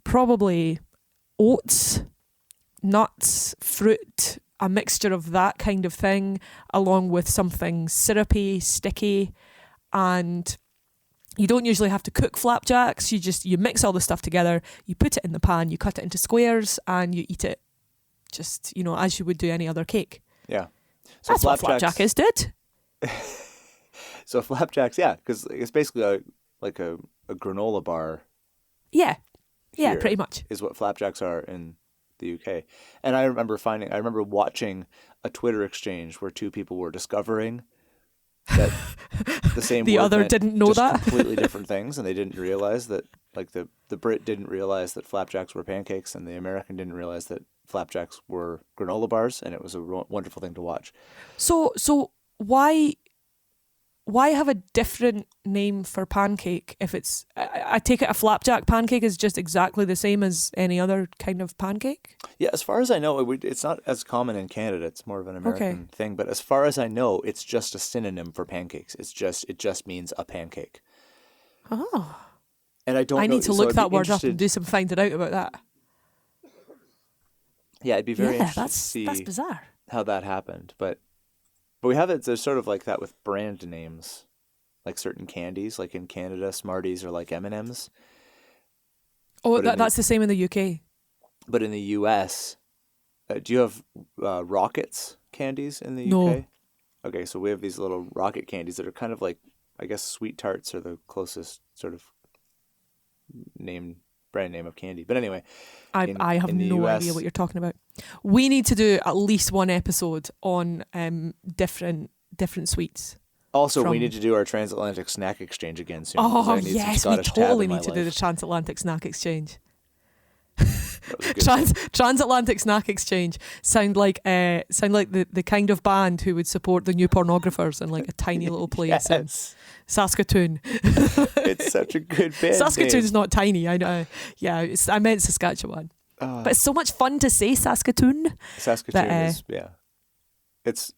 probably oats, nuts, fruit, a mixture of that kind of thing, along with something syrupy, sticky, and you don't usually have to cook flapjacks. You mix all the stuff together, you put it in the pan, you cut it into squares, and you eat it just, as you would do any other cake. Yeah. So that's what flapjack is, dude. So flapjacks, yeah, because it's basically like a granola bar. Yeah, pretty much. Is what flapjacks are in the UK. And I remember watching a Twitter exchange where two people were discovering that the same the word other meant didn't know just that. completely different things, and they didn't realize that, like the Brit didn't realize that flapjacks were pancakes, and the American didn't realize that flapjacks were granola bars, and it was a wonderful thing to watch. So why have a different name for pancake if it's... I take it a flapjack pancake is just exactly the same as any other kind of pancake? Yeah, as far as I know, it's not as common in Canada. It's more of an American thing. But as far as I know, it's just a synonym for pancakes. It just means a pancake. Oh. And I don't know... I need to look that word up and do some finding out about that. Yeah, it'd be very interesting to see that's bizarre. How that happened. But we have it, there's sort of like that with brand names, like certain candies, like in Canada, Smarties are like M&Ms. Oh, that's the same in the UK. But in the US, do you have Rockets candies in the No. UK? Okay, so we have these little rocket candies that are kind of like, I guess sweet tarts are the closest sort of brand name of candy. But anyway, I have no idea what you're talking about. We need to do at least one episode on different sweets. Also, we need to do our transatlantic snack exchange again soon. Oh, yes, we totally need to do the transatlantic snack exchange. Transatlantic snack exchange sound like the kind of band who would support the new pornographers in like a tiny little place in Saskatoon. It's such a good band. Saskatoon's not tiny. I know. Yeah, I meant Saskatchewan. But it's so much fun to say Saskatoon. Saskatoon is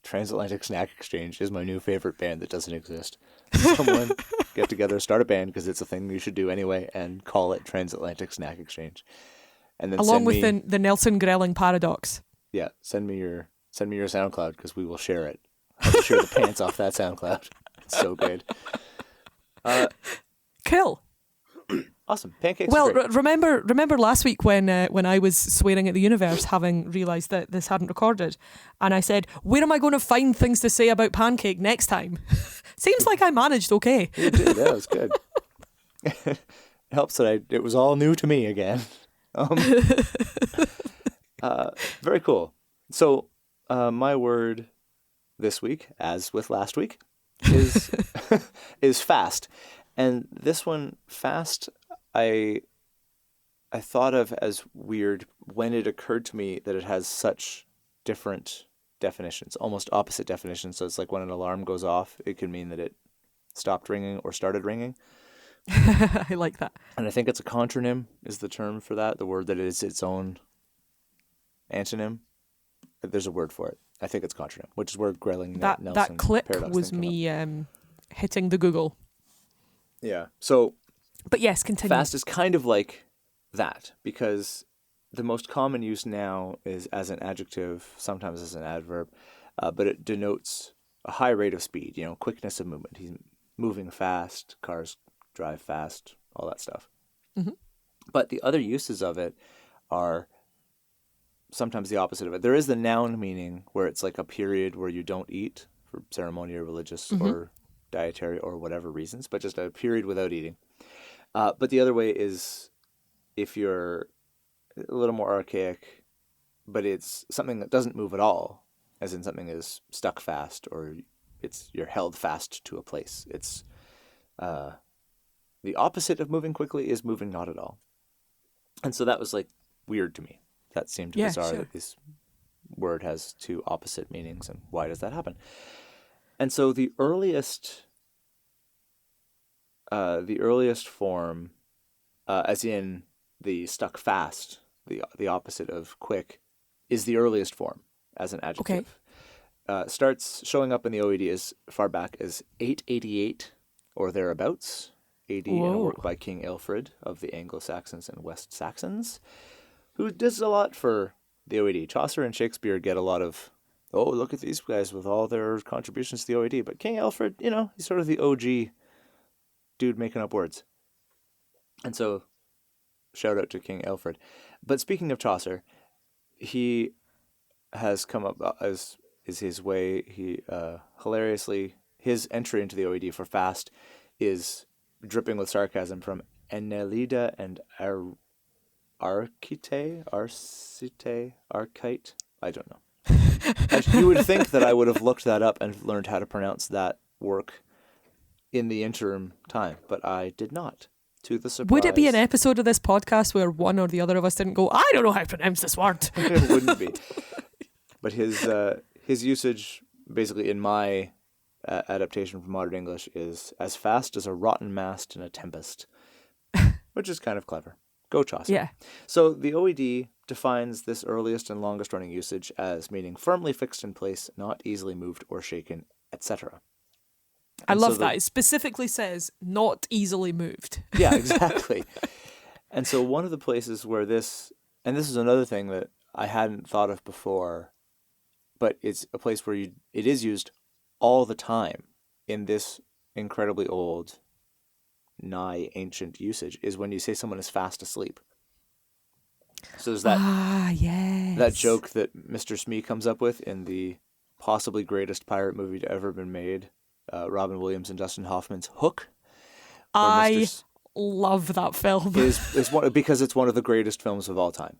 Transatlantic Snack Exchange is my new favorite band that doesn't exist. Someone get together, start a band, because it's a thing you should do anyway, and call it Transatlantic Snack Exchange. And then along with the Nelson Grelling paradox. Yeah, send me your SoundCloud, because we will share it. I will share the pants off that SoundCloud. It's so good. Cool. Awesome. Pancakes. Well, remember last week when I was swearing at the universe, having realised that this hadn't recorded, and I said, "Where am I going to find things to say about Pancake next time?" Seems like I managed okay. You did. That was good. It helps that it was all new to me again. Very cool. So, my word this week, as with last week, is is fast, and this one, fast, I thought of as weird when it occurred to me that it has such different definitions, almost opposite definitions. So it's like when an alarm goes off, it can mean that it stopped ringing or started ringing. I like that. And I think it's a contronym is the term for that, the word that is its own antonym. There's a word for it. I think it's contronym, which is where Grelling Nelson that clip paradox was me hitting the Google. Yeah. So, but yes, continue. Fast is kind of like that, because the most common use now is as an adjective, sometimes as an adverb, but it denotes a high rate of speed, quickness of movement. He's moving fast, cars drive fast, all that stuff. Mm-hmm. But the other uses of it are sometimes the opposite of it. There is the noun meaning, where it's like a period where you don't eat for ceremonial, religious, or dietary or whatever reasons, but just a period without eating. But the other way is if you're a little more archaic, but it's something that doesn't move at all, as in something is stuck fast, or you're held fast to a place. It's the opposite of moving quickly is moving not at all. And so that was like weird to me. That seemed bizarre that this word has two opposite meanings, and why does that happen? And so the earliest form, as in the stuck fast, the opposite of quick, is the earliest form as an adjective. Okay. Starts showing up in the OED as far back as 888 or thereabouts. AD in a work by King Alfred of the Anglo-Saxons and West Saxons, who does a lot for the OED. Chaucer and Shakespeare get a lot of, look at these guys with all their contributions to the OED. But King Alfred, he's sort of the OG dude making up words. And so, shout out to King Alfred. But speaking of Chaucer, he has come up as is his way. He hilariously, his entry into the OED for fast is dripping with sarcasm from Enelida and Arcite. I don't know. You would think that I would have looked that up and learned how to pronounce that work in the interim time, but I did not. To the surprise. Would it be an episode of this podcast where one or the other of us didn't go, I don't know how to pronounce this word? It wouldn't be. But his usage, basically in my adaptation from modern English, is as fast as a rotten mast in a tempest, which is kind of clever. Go Chaucer. Yeah. So the OED defines this earliest and longest running usage as meaning firmly fixed in place, not easily moved or shaken, etc. I love that. It specifically says not easily moved. Yeah, exactly. And so one of the places where this is another thing that I hadn't thought of before, but it's a place where it is used all the time in this incredibly old nigh ancient usage is when you say someone is fast asleep. So there's that yes. that joke that Mr. Smee comes up with in the possibly greatest pirate movie to ever been made, Robin Williams and Dustin Hoffman's Hook. I love that film. is one, because it's one of the greatest films of all time.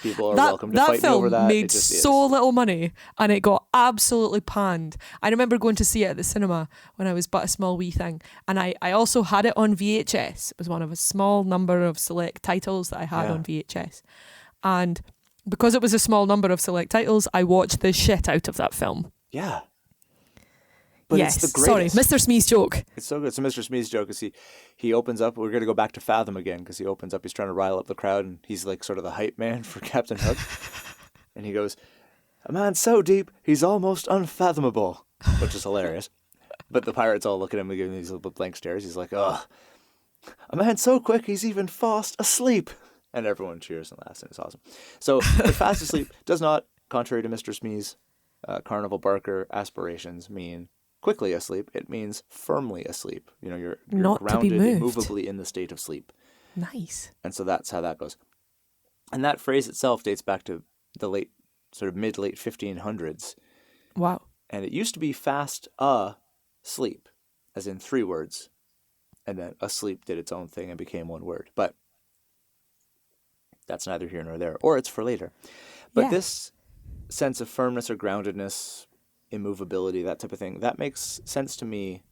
People are welcome to fight me over that. That film made so little money and it got absolutely panned. I remember going to see it at the cinema when I was but a small wee thing. And I also had it on VHS. It was one of a small number of select titles that I had on VHS. And because it was a small number of select titles, I watched the shit out of that film. Yeah. But yes, it's the greatest. Sorry, Mr. Smee's joke. It's so good. So Mr. Smee's joke is he opens up. We're going to go back to Fathom again because he opens up. He's trying to rile up the crowd, and he's like sort of the hype man for Captain Hook. And he goes, "A man so deep, he's almost unfathomable," which is hilarious. But the pirates all look at him and give him these little blank stares. He's like, "Ugh, a man so quick, he's even fast asleep." And everyone cheers and laughs, and it's awesome. So but fast asleep does not, contrary to Mr. Smee's Carnival Barker aspirations, mean quickly asleep. It means firmly asleep. You're not grounded to be moved. immovably in the state of sleep. Nice. And so that's how that goes. And that phrase itself dates back to the late 1500s. Wow. And it used to be fast sleep, as in 3 words. And then asleep did its own thing and became 1 word. But that's neither here nor there. Or it's for later. But this sense of firmness or groundedness, immovability, that type of thing, that makes sense to me.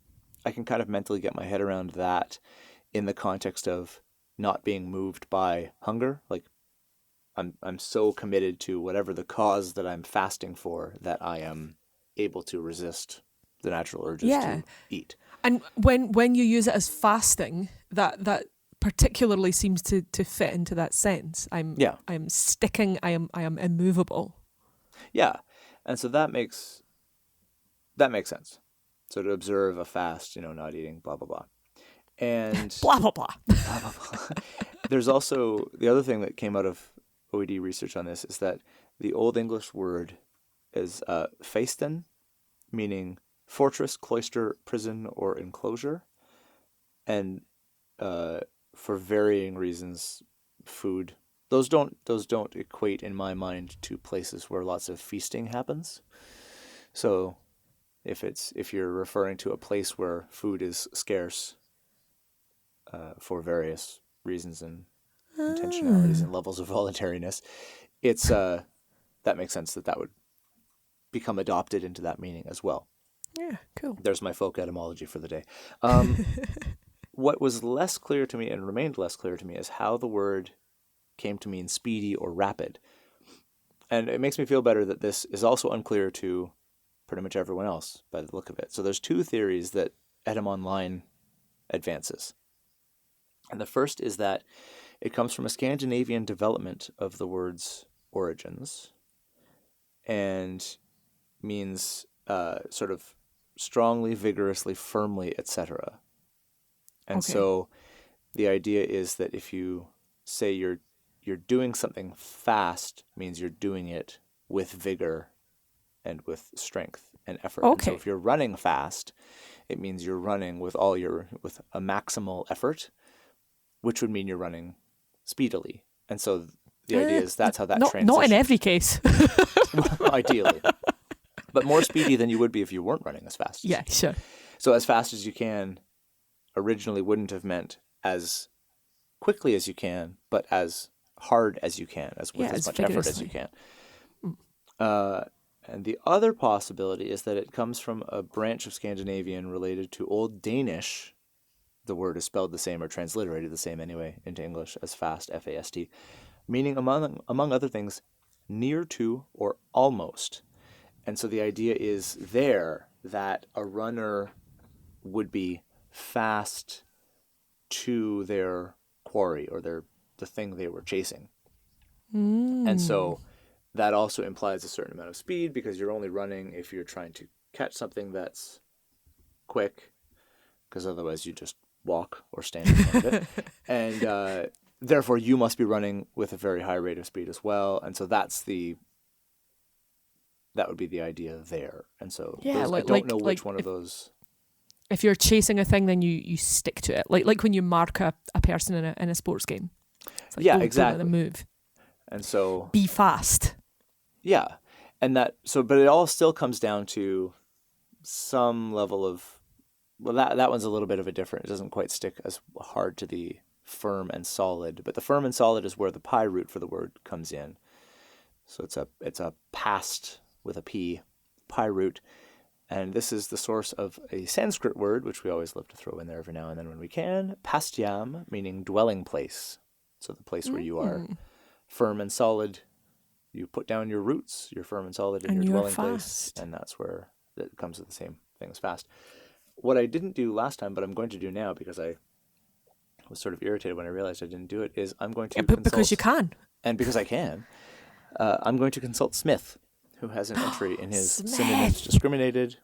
I can kind of mentally get my head around that in the context of not being moved by hunger. Like I'm so committed to whatever the cause that I'm fasting for that I am able to resist the natural urges to eat. And when you use it as fasting, that particularly seems to fit into that sense. I'm sticking, I am immovable. Yeah. And so that makes sense. So to observe a fast, not eating, blah, blah, blah. And blah, blah, blah. Blah, blah, blah. There's also the other thing that came out of OED research on this is that the Old English word is festen, meaning fortress, cloister, prison, or enclosure. And for varying reasons, food, those don't equate in my mind to places where lots of feasting happens. So if you're referring to a place where food is scarce for various reasons and intentionalities and levels of voluntariness, it's that makes sense that would become adopted into that meaning as well. Yeah, cool. There's my folk etymology for the day. What was less clear to me and remained less clear to me is how the word came to mean speedy or rapid. And it makes me feel better that this is also unclear to pretty much everyone else by the look of it. So there's 2 theories that Etym Online advances. And the first is that it comes from a Scandinavian development of the word's origins and means sort of strongly, vigorously, firmly, etc. And so the idea is that if you say you're doing something fast, means you're doing it with vigor and with strength and effort. Okay. And so if you're running fast, it means you're running with with a maximal effort, which would mean you're running speedily. And so the idea is that's how that transitions. Not in every case. Ideally. But more speedy than you would be if you weren't running as fast. Yeah, sure. So as fast as you can originally wouldn't have meant as quickly as you can, but as hard as you can, with as much effort as you can. And the other possibility is that it comes from a branch of Scandinavian related to Old Danish. The word is spelled the same or transliterated the same anyway into English as fast, F-A-S-T, meaning among other things, near to or almost. And so the idea is there that a runner would be fast to their quarry or the thing they were chasing. And so that also implies a certain amount of speed because you're only running if you're trying to catch something that's quick, because otherwise you just walk or stand in front of it. And therefore you must be running with a very high rate of speed as well. And so that would be the idea there. And so I don't know which one of those if you're chasing a thing, then you stick to it. Like when you mark a person in a sports game. It's like, exactly. Don't let them move. And so be fast. Yeah. And but it all still comes down to some level of, well, that one's a little bit of a different. It doesn't quite stick as hard to the firm and solid, but the firm and solid is where the pi root for the word comes in. So it's a past with a p, pi root. And this is the source of a Sanskrit word, which we always love to throw in there every now and then when we can, pastyam, meaning dwelling place. So the place where you are firm and solid, you put down your roots, you're firm and solid in your dwelling place, and that's where it comes with the same thing as fast. What I didn't do last time, but I'm going to do now because I was sort of irritated when I realized I didn't do it, is I'm going to consult, because you can. And because I can, I'm going to consult Smith, who has an entry in his synonyms discriminated,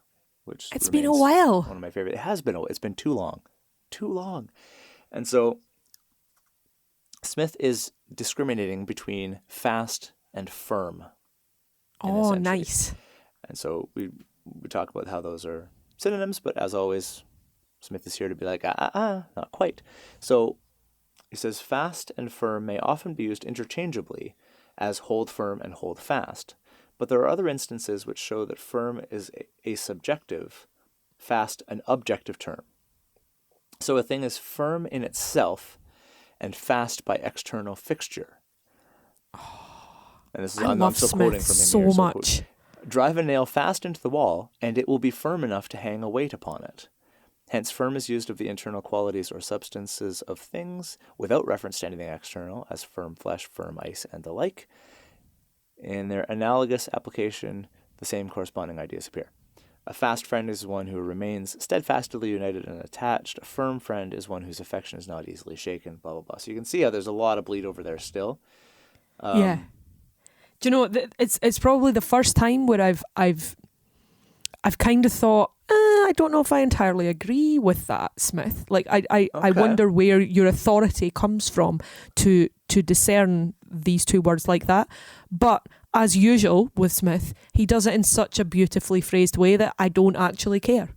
which it's been a while. One of my favorite. It has been. It's been too long. And so Smith is discriminating between fast and firm. Oh, nice. And so we talk about how those are synonyms, but as always, Smith is here to be like, not quite. So he says fast and firm may often be used interchangeably as hold firm and hold fast. But there are other instances which show that firm is a subjective, fast an objective term. So a thing is firm in itself and fast by external fixture. And this is I'm still quoting from him so here. Much. Drive a nail fast into the wall, and it will be firm enough to hang a weight upon it. Hence, firm is used of the internal qualities or substances of things without reference to anything external, as firm flesh, firm ice, and the like. In their analogous application, the same corresponding ideas appear. A fast friend is one who remains steadfastly united and attached. A firm friend is one whose affection is not easily shaken, blah, blah, blah. So you can see how there's a lot of bleed over there still. Yeah. Do you know, it's probably the first time where I've kind of thought, I don't know if I entirely agree with that, Smith. Like, I wonder where your authority comes from to discern these two words like that. But as usual with Smith, he does it in such a beautifully phrased way that I don't actually care.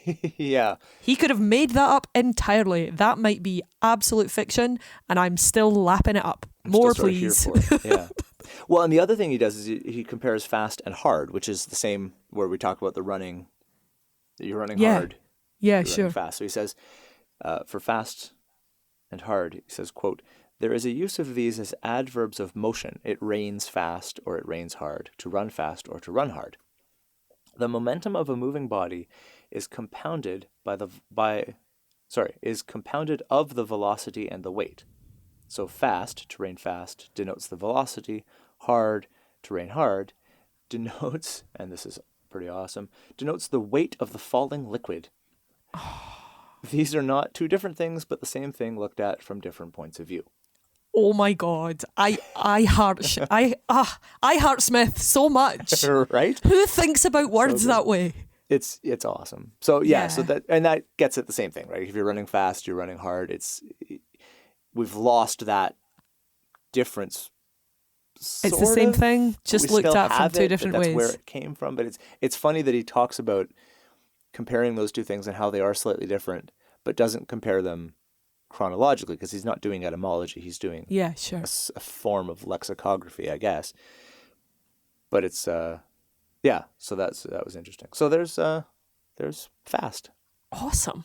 Yeah. He could have made that up entirely. That might be absolute fiction, and I'm still lapping it up. More, please. Yeah. Well, and the other thing he does is he compares fast and hard, which is the same where we talk about the running. You're running hard. Yeah, you're sure. Fast. So he says, for fast and hard, he says, quote, there is a use of these as adverbs of motion. It rains fast or it rains hard, to run fast or to run hard. The momentum of a moving body is compounded of the velocity and the weight. So fast, to rain fast, denotes the velocity. Hard, to rain hard, denotes, and this is pretty awesome, denotes the weight of the falling liquid. These are not two different things, but the same thing looked at from different points of view. Oh my God, I heart Smith so much. Right? Who thinks about words that way? It's awesome. So yeah, so that gets at the same thing, right? If you're running fast, you're running hard. We've lost that difference. It's the same thing, just looked at from two different ways. That's where it came from. But it's funny that he talks about comparing those two things and how they are slightly different, but doesn't compare them chronologically because he's not doing etymology. He's doing a form of lexicography, I guess. But it's so that was interesting. So there's fast. Awesome.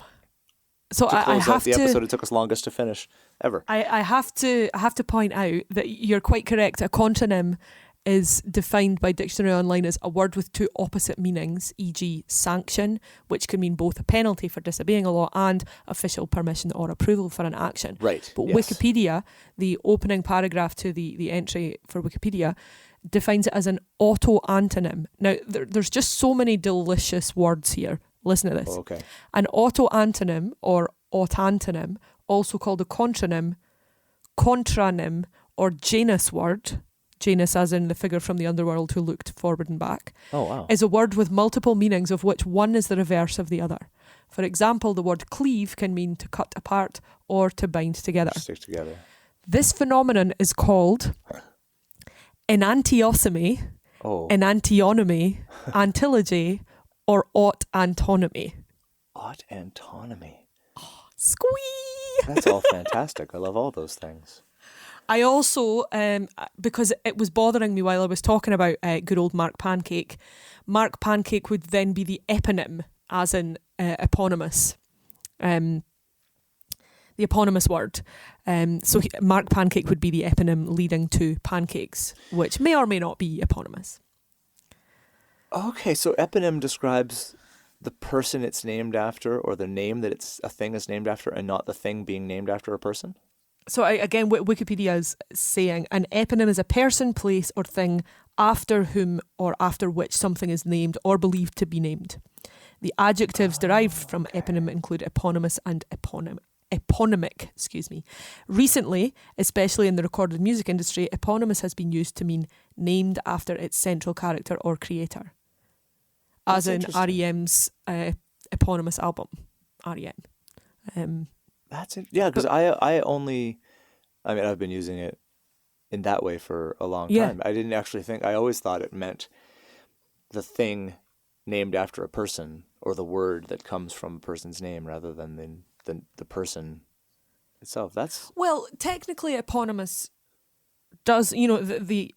So I have the episode it took us longest to finish ever. I have to point out that you're quite correct. A contonym is defined by Dictionary Online as a word with two opposite meanings, e.g. sanction, which can mean both a penalty for disobeying a law and official permission or approval for an action. Right. But yes. Wikipedia, the opening paragraph to the entry for Wikipedia, defines it as an auto-antonym. Now, there's just so many delicious words here. Listen to this. Oh, okay. An auto-antonym or autantonym, also called a contronym, contranym, or Janus word, Janus as in the figure from the underworld who looked forward and back, is a word with multiple meanings of which one is the reverse of the other. For example, the word cleave can mean to cut apart or to bind together. Stick together. This phenomenon is called enantiosemy, enantionymy, antilogy, or aught-antonymy. Autonomy. Squee! That's all fantastic. I love all those things. I also, because it was bothering me while I was talking about good old Mark Pancake, Mark Pancake would then be the eponym, as in eponymous. The eponymous word. So Mark Pancake would be the eponym leading to pancakes, which may or may not be eponymous. Okay, so eponym describes the person it's named after, or the name that a thing is named after, and not the thing being named after a person? So again, Wikipedia is saying an eponym is a person, place, or thing after whom or after which something is named or believed to be named. The adjectives derived from eponym include eponymous and eponymic. Recently, especially in the recorded music industry, eponymous has been used to mean named after its central character or creator, as in REM's eponymous album, REM. That's it. Yeah, because I've been using it in that way for a long time. I didn't actually think, I always thought it meant the thing named after a person, or the word that comes from a person's name, rather than the person itself. Well, technically eponymous does, the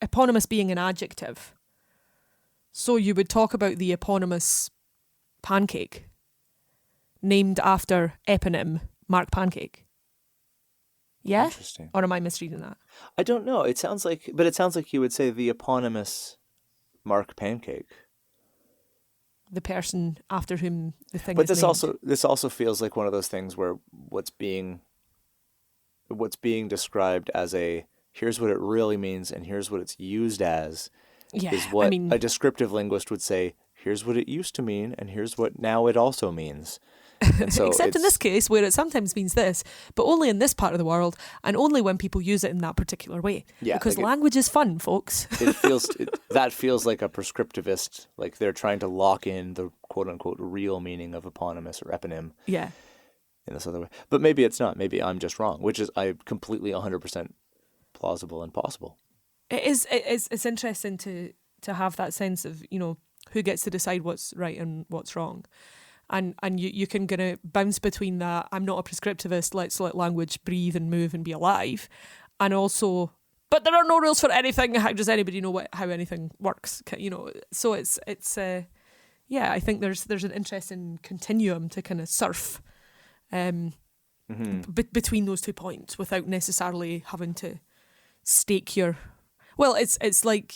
eponymous being an adjective. So you would talk about the eponymous pancake named after eponym Mark Pancake. Yeah? Interesting. Or am I misreading that? I don't know. It sounds like you would say the eponymous Mark Pancake. The person after whom the thing is named. But this also feels like one of those things where what's being described as here's what it really means and here's what it's used as is what a descriptive linguist would say, here's what it used to mean and here's what now it also means. And so except in this case where it sometimes means this, but only in this part of the world and only when people use it in that particular way. Yeah, because language is fun, folks. That feels like a prescriptivist, like they're trying to lock in the quote unquote real meaning of eponymous or eponym. Yeah. In this other way. But maybe it's not. Maybe I'm just wrong, which is completely 100% plausible and possible. It's interesting to have that sense of, who gets to decide what's right and what's wrong. And you can kind of bounce between that, I'm not a prescriptivist, let's let language breathe and move and be alive. And also, but there are no rules for anything, how does anybody know how anything works? So it's I think there's an interesting continuum to kind of surf between those 2 points without necessarily having to stake your... Well, it's like,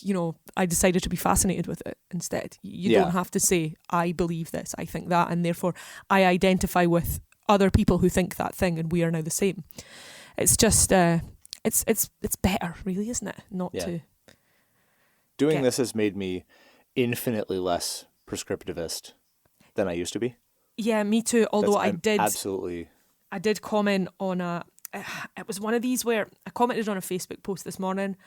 I decided to be fascinated with it instead. You don't have to say, I believe this, I think that, and therefore I identify with other people who think that thing and we are now the same. It's just, it's better, really, isn't it? Not to... Doing this has made me infinitely less prescriptivist than I used to be. Yeah, me too, although I did comment on it was one of these where I commented on a Facebook post this morning,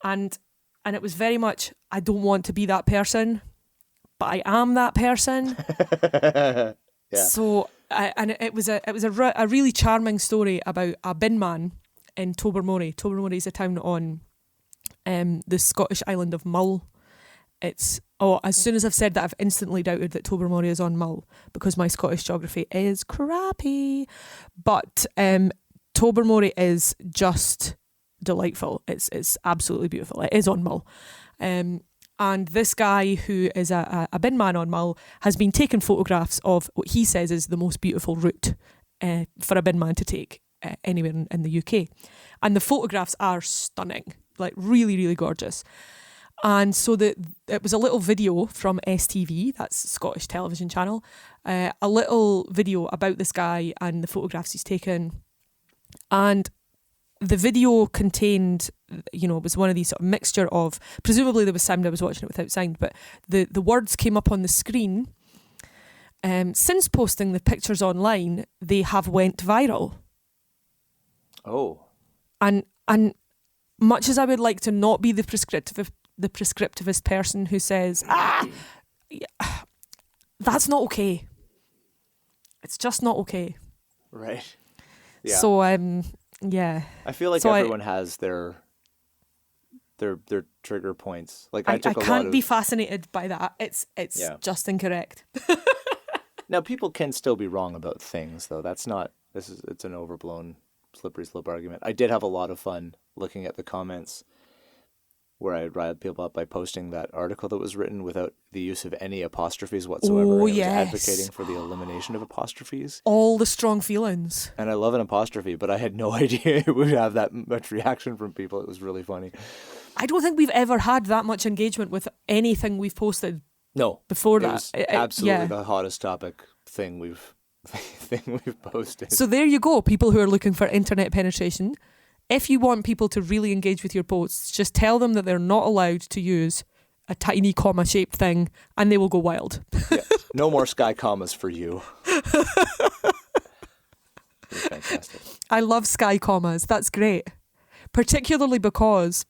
and it was very much, I don't want to be that person, but I am that person. Yeah. So, and it was a really charming story about a bin man in Tobermory. Tobermory is a town on the Scottish island of Mull. As soon as I've said that, I've instantly doubted that Tobermory is on Mull because my Scottish geography is crappy. But Tobermory is just delightful. It's absolutely beautiful. It is on Mull. And this guy who is a bin man on Mull has been taking photographs of what he says is the most beautiful route for a bin man to take anywhere in the UK. And the photographs are stunning, like really, really gorgeous. And so it was a little video from STV, that's Scottish television channel, a little video about this guy and the photographs he's taken. And the video contained, it was one of these sort of mixture of, presumably there was sound, I was watching it without sound, but the words came up on the screen. Since posting the pictures online, they have went viral. Oh. And much as I would like to not be the prescriptivist person who says, that's not okay. It's just not okay. Right. Yeah. So, yeah. I feel like everyone has their trigger points. Like I can't be fascinated by that. It's just incorrect. Now, people can still be wrong about things, though. It's an overblown slippery slope argument. I did have a lot of fun looking at the comments where I riled people up by posting that article that was written without the use of any apostrophes whatsoever. Oh, It was yes. advocating for the elimination of apostrophes. All the strong feelings. And I love an apostrophe, but I had no idea it would have that much reaction from people. It was really funny. I don't think we've ever had that much engagement with anything we've posted. No. Before it that. was absolutely the hottest topic thing we've posted. So there you go, people who are looking for internet penetration. If you want people to really engage with your posts, just tell them that they're not allowed to use a tiny comma-shaped thing, and they will go wild. Yeah. No more sky commas for you. Fantastic. I love sky commas. That's great. Particularly because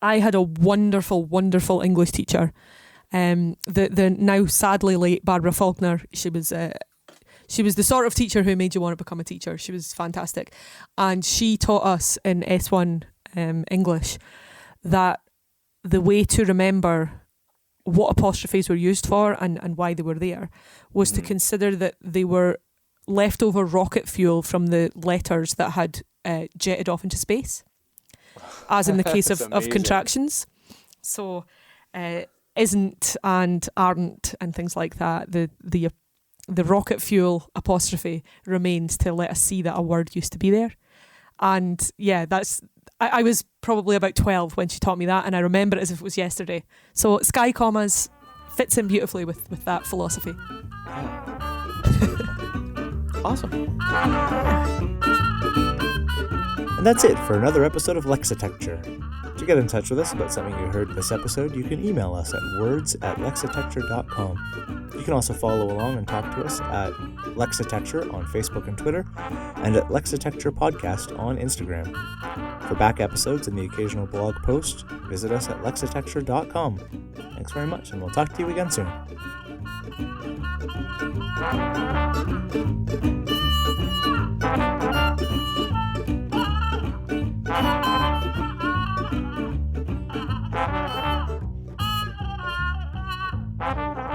I had a wonderful, wonderful English teacher. The now sadly late Barbara Faulkner. She was the sort of teacher who made you want to become a teacher. She was fantastic. And she taught us in S1 English that the way to remember what apostrophes were used for and why they were there was to consider that they were leftover rocket fuel from the letters that had jetted off into space, as in the case of contractions. So isn't and aren't and things like that. The rocket fuel apostrophe remains to let us see that a word used to be there. And yeah, I was probably about 12 when she taught me that, and I remember it as if it was yesterday. So sky commas fits in beautifully with that philosophy. Awesome. And that's it for another episode of Lexitecture. To get in touch with us about something you heard in this episode, you can email us at words@lexitecture.com. You can also follow along and talk to us at Lexitecture on Facebook and Twitter, and at Lexitecture Podcast on Instagram. For back episodes and the occasional blog post, visit us at Lexitecture.com. Thanks very much, and we'll talk to you again soon. Thank you.